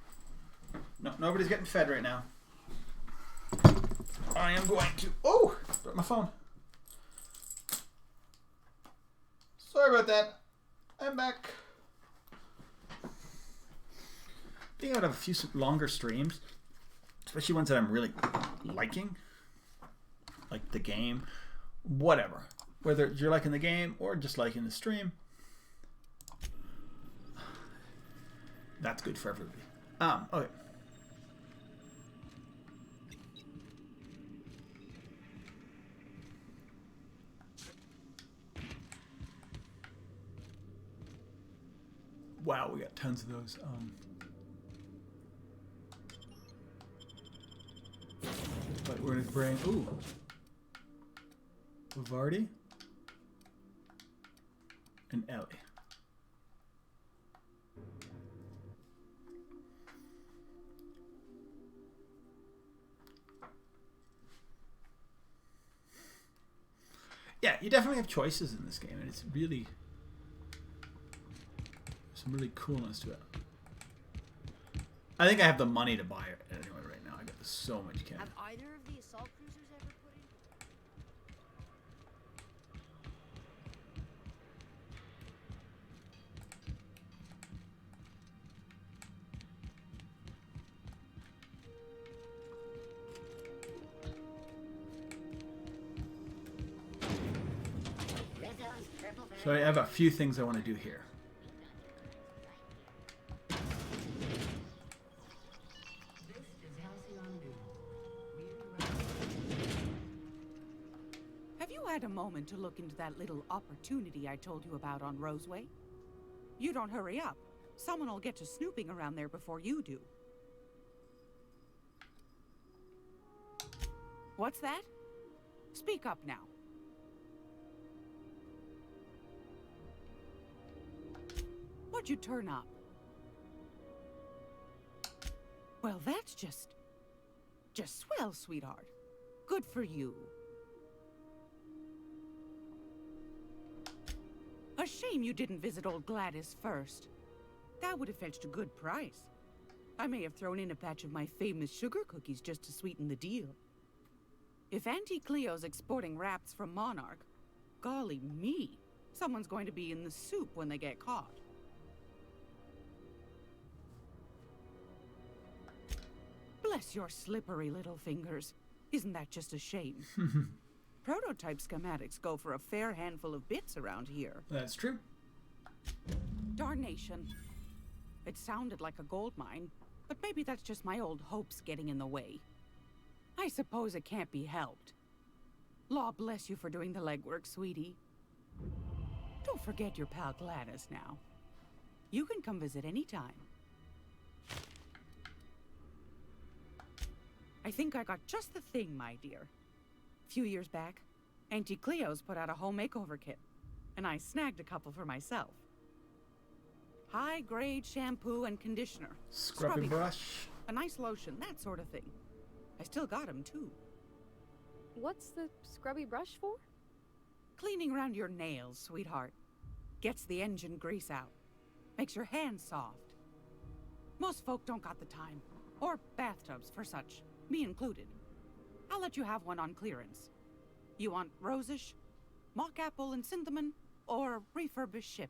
No, nobody's getting fed right now. I am going to... Oh! Dropped my phone. Sorry about that. I'm back. I think I would have a few longer streams. Especially ones that I'm really liking. Like the game. Whatever. Whether you're liking the game or just liking the stream. That's good for everybody. Okay. Wow, we got tons of those. But we're gonna bring Vardy and Ellie. Yeah, you definitely have choices in this game, and it's really some really coolness to it. I think I have the money to buy it anyway right now. I got so much cash. Have either of the assault cruisers ever put in? So I have a few things I want to do here. Have you had a moment to look into that little opportunity I told you about on Roseway? You don't hurry up. Someone will get to snooping around there before you do. What's that? Speak up now. What'd you turn up? Well, that's just swell, sweetheart. Good for you. A shame you didn't visit old Gladys first. That would have fetched a good price. I may have thrown in a batch of my famous sugar cookies just to sweeten the deal. If Auntie Cleo's exporting wraps from Monarch, golly me, someone's going to be in the soup when they get caught. Bless your slippery little fingers. Isn't that just a shame? Prototype schematics go for a fair handful of bits around here. That's true. Darnation. It sounded like a gold mine, but maybe that's just my old hopes getting in the way. I suppose it can't be helped. Law bless you for doing the legwork, sweetie. Don't forget your pal Gladys now. You can come visit anytime. I think I got just the thing, my dear. A few years back, Auntie Cleo's put out a home makeover kit, and I snagged a couple for myself. High-grade shampoo and conditioner. Scrubbing brush. A nice lotion, that sort of thing. I still got them, too. What's the scrubby brush for? Cleaning around your nails, sweetheart. Gets the engine grease out. Makes your hands soft. Most folk don't got the time. Or bathtubs for such. Me included. I'll let you have one on clearance. You want rosish, mock apple and cinnamon, or refurbished ship?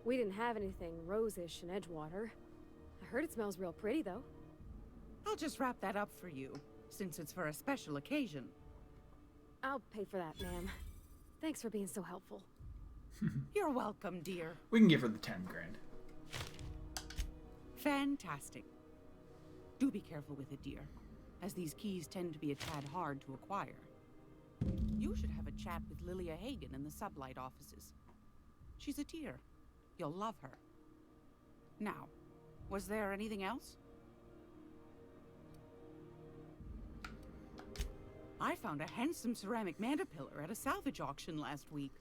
We didn't have anything rosish in Edgewater. I heard it smells real pretty, though. I'll just wrap that up for you, since it's for a special occasion. I'll pay for that, ma'am. Thanks for being so helpful. You're welcome, dear. We can give her the 10 grand. Fantastic. Do be careful with it, dear, as these keys tend to be a tad hard to acquire. You should have a chat with Lilia Hagen in the Sublight offices. She's a dear. You'll love her. Now, was there anything else? I found a handsome ceramic mandapillar at a salvage auction last week.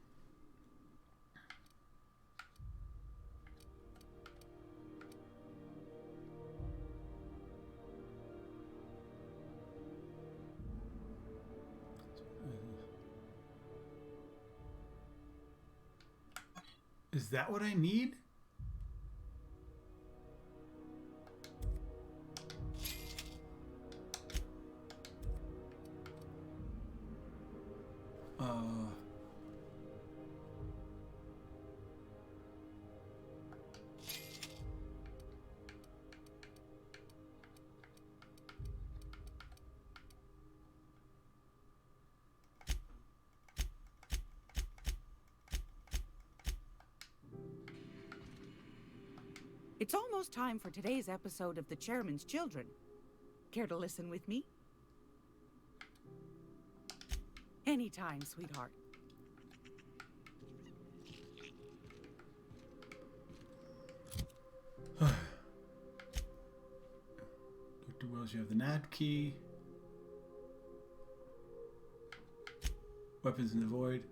Is that what I need? It's almost time for today's episode of The Chairman's Children. Care to listen with me? Anytime, sweetheart. Dr. Wells, you have the nav key. Weapons in the void.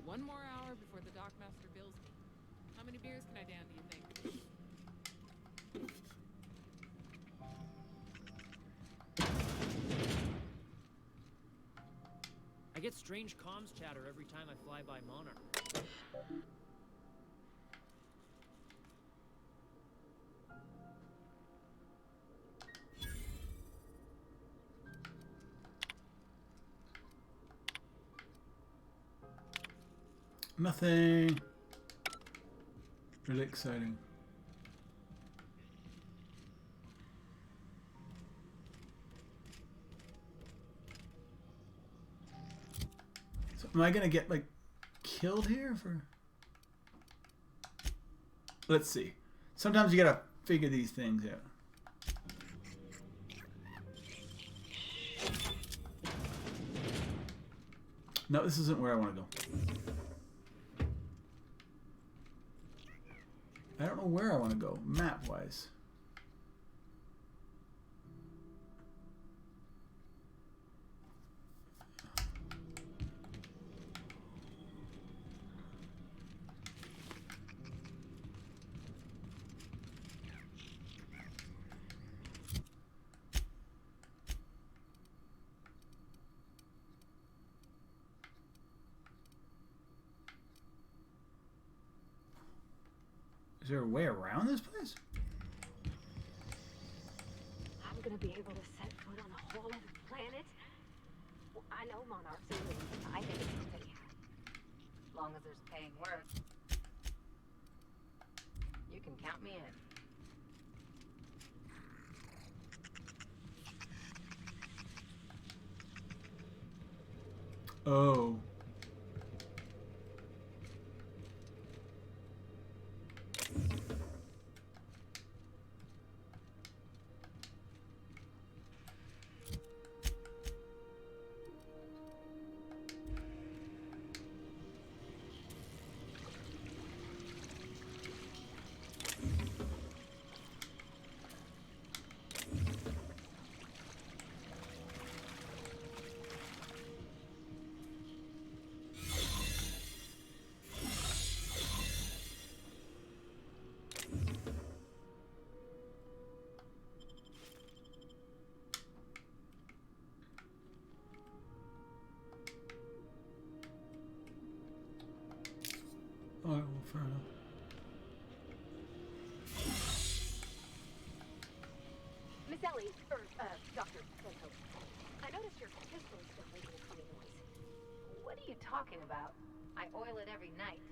One more hour before the Dockmaster bills me. How many beers can I down, do you think? I get strange comms chatter every time I fly by Monarch. Nothing really exciting. So am I gonna get like killed here for? Let's see. Sometimes you gotta figure these things out. No, this isn't where I want to go. I don't know where I want to go, map-wise. Is there a way around this place? I'm gonna be able to set foot on a whole other planet? Well, I know Monarch's alien. I think it's okay. As long as there's paying work. You can count me in. Oh. Oh, well, fair enough. Miss Ellie, Dr. Santos, I noticed your pistol is still making a funny noise. What are you talking about? I oil it every night.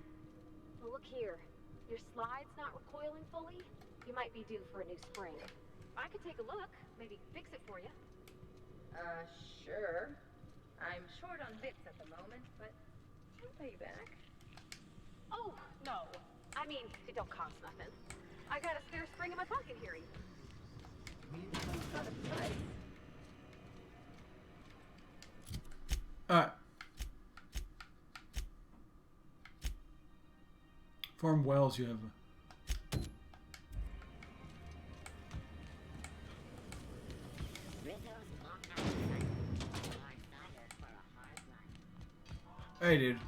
Well, look here. Your slide's not recoiling fully. You might be due for a new spring. I could take a look, maybe fix it for you. Sure. I'm short on bits at the moment, but I'll pay you back. Oh, no. I mean, it don't cost nothing. I got a spare spring in my pocket here. Alright. Farm Wells, you have a... Hey, dude.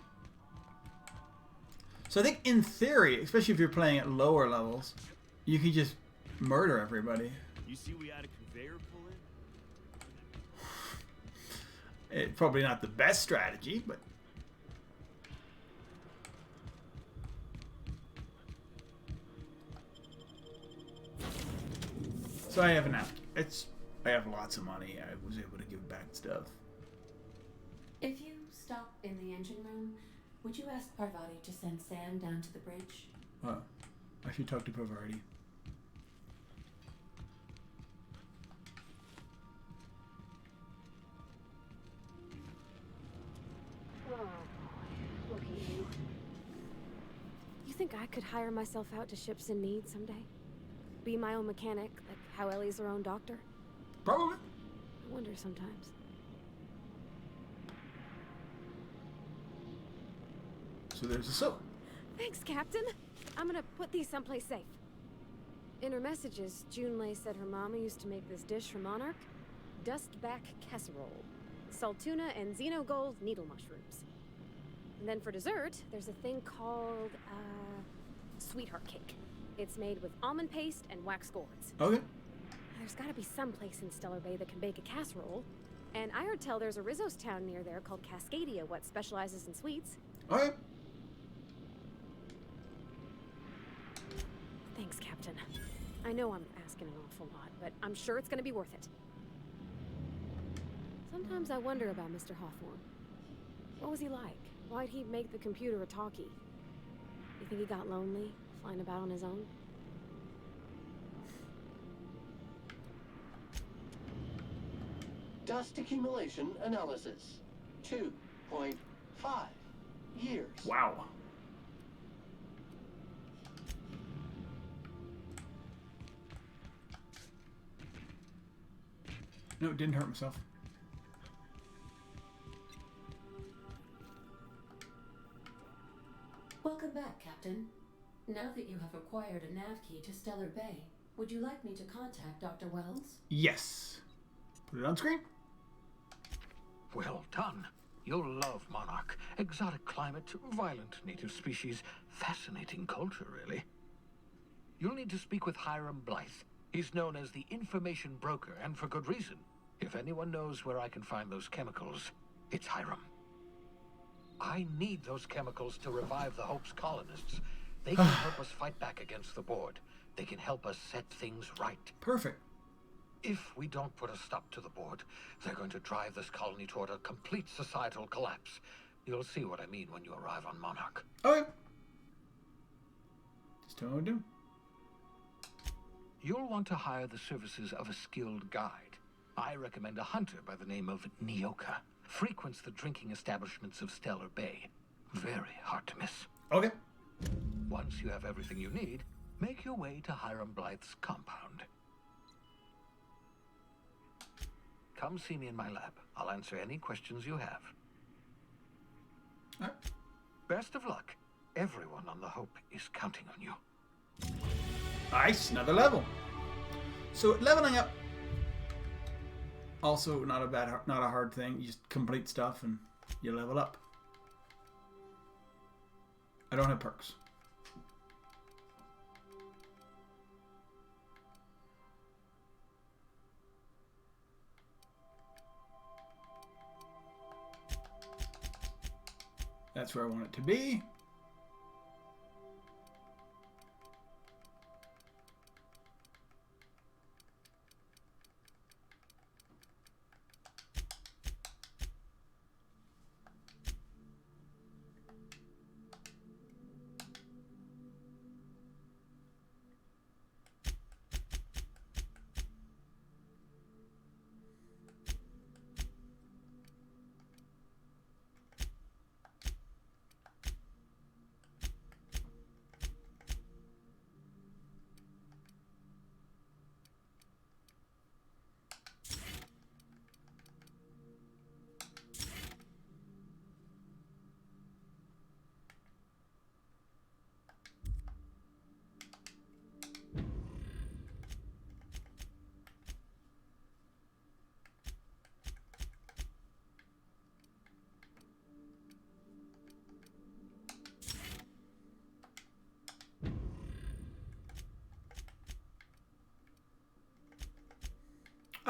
So I think in theory, especially if you're playing at lower levels, you can just murder everybody. You see we had a conveyor pull in? It's probably not the best strategy, but... So I have I have lots of money. I was able to give back stuff. If you stop in the engine room, would you ask Parvati to send Sam down to the bridge? I should talk to Parvati. Oh boy, look at you. You think I could hire myself out to ships in need someday? Be my own mechanic, like how Ellie's her own doctor? Probably. I wonder sometimes. So there's a soap. Thanks, Captain. I'm gonna put these someplace safe. In her messages, Junlei said her mama used to make this dish for Monarch. Dustback casserole. Salt tuna and xenogold needle mushrooms. And then for dessert, there's a thing called, sweetheart cake. It's made with almond paste and wax gourds. Okay. There's gotta be some place in Stellar Bay that can bake a casserole. And I heard tell there's a Rizzo's town near there called Cascadia, what specializes in sweets. Okay. Thanks, Captain. I know I'm asking an awful lot, but I'm sure it's gonna be worth it. Sometimes I wonder about Mr. Hawthorne. What was he like? Why'd he make the computer a talkie? You think he got lonely, flying about on his own? Dust accumulation analysis. 2.5 years. Wow. No, it didn't hurt myself. Welcome back, Captain. Now that you have acquired a nav key to Stellar Bay, would you like me to contact Dr. Wells? Yes. Put it on screen. Well done. You'll love Monarch. Exotic climate, violent native species, fascinating culture, really. You'll need to speak with Hiram Blythe. He's known as the information broker, and for good reason. If anyone knows where I can find those chemicals, it's Hiram. I need those chemicals to revive the Hope's colonists. They can help us fight back against the board. They can help us set things right. Perfect. If we don't put a stop to the board, they're going to drive this colony toward a complete societal collapse. You'll see what I mean when you arrive on Monarch. Okay. Just tell me what to do. You'll want to hire the services of a skilled guide. I recommend a hunter by the name of Nyoka. Frequents the drinking establishments of Stellar Bay. Very hard to miss. Okay. Once you have everything you need, make your way to Hiram Blythe's compound. Come see me in my lab. I'll answer any questions you have. All right. Best of luck. Everyone on the Hope is counting on you. Nice, another level. So leveling up, also not a hard thing. You just complete stuff and you level up. I don't have perks. That's where I want it to be.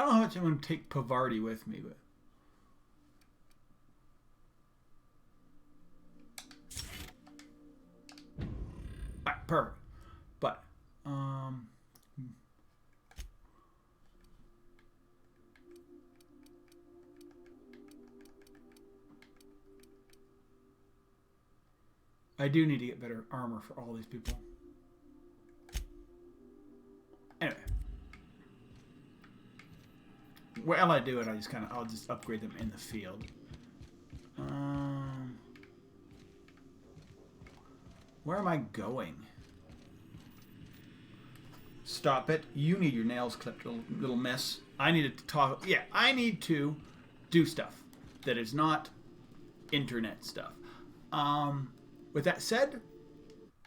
don't know how much I'm going to take Pavarti with me, but... Alright, perfect. But, I do need to get better armor for all these people. Anyway. While I do it, I'll just upgrade them in the field. Where am I going? Stop it. You need your nails clipped, little miss. I need to talk. Yeah, I need to do stuff that is not internet stuff. With that said,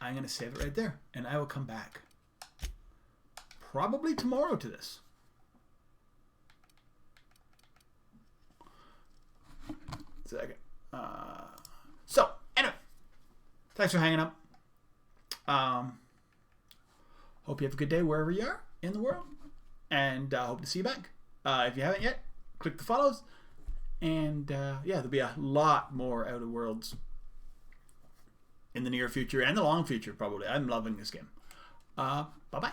I'm going to save it right there, and I will come back probably tomorrow to this. Second. So, anyway, thanks for hanging up. Hope you have a good day wherever you are in the world, and hope to see you back. If you haven't yet, click the follows, and yeah, there'll be a lot more Outer Worlds in the near future and the long future, probably. I'm loving this game. Bye-bye.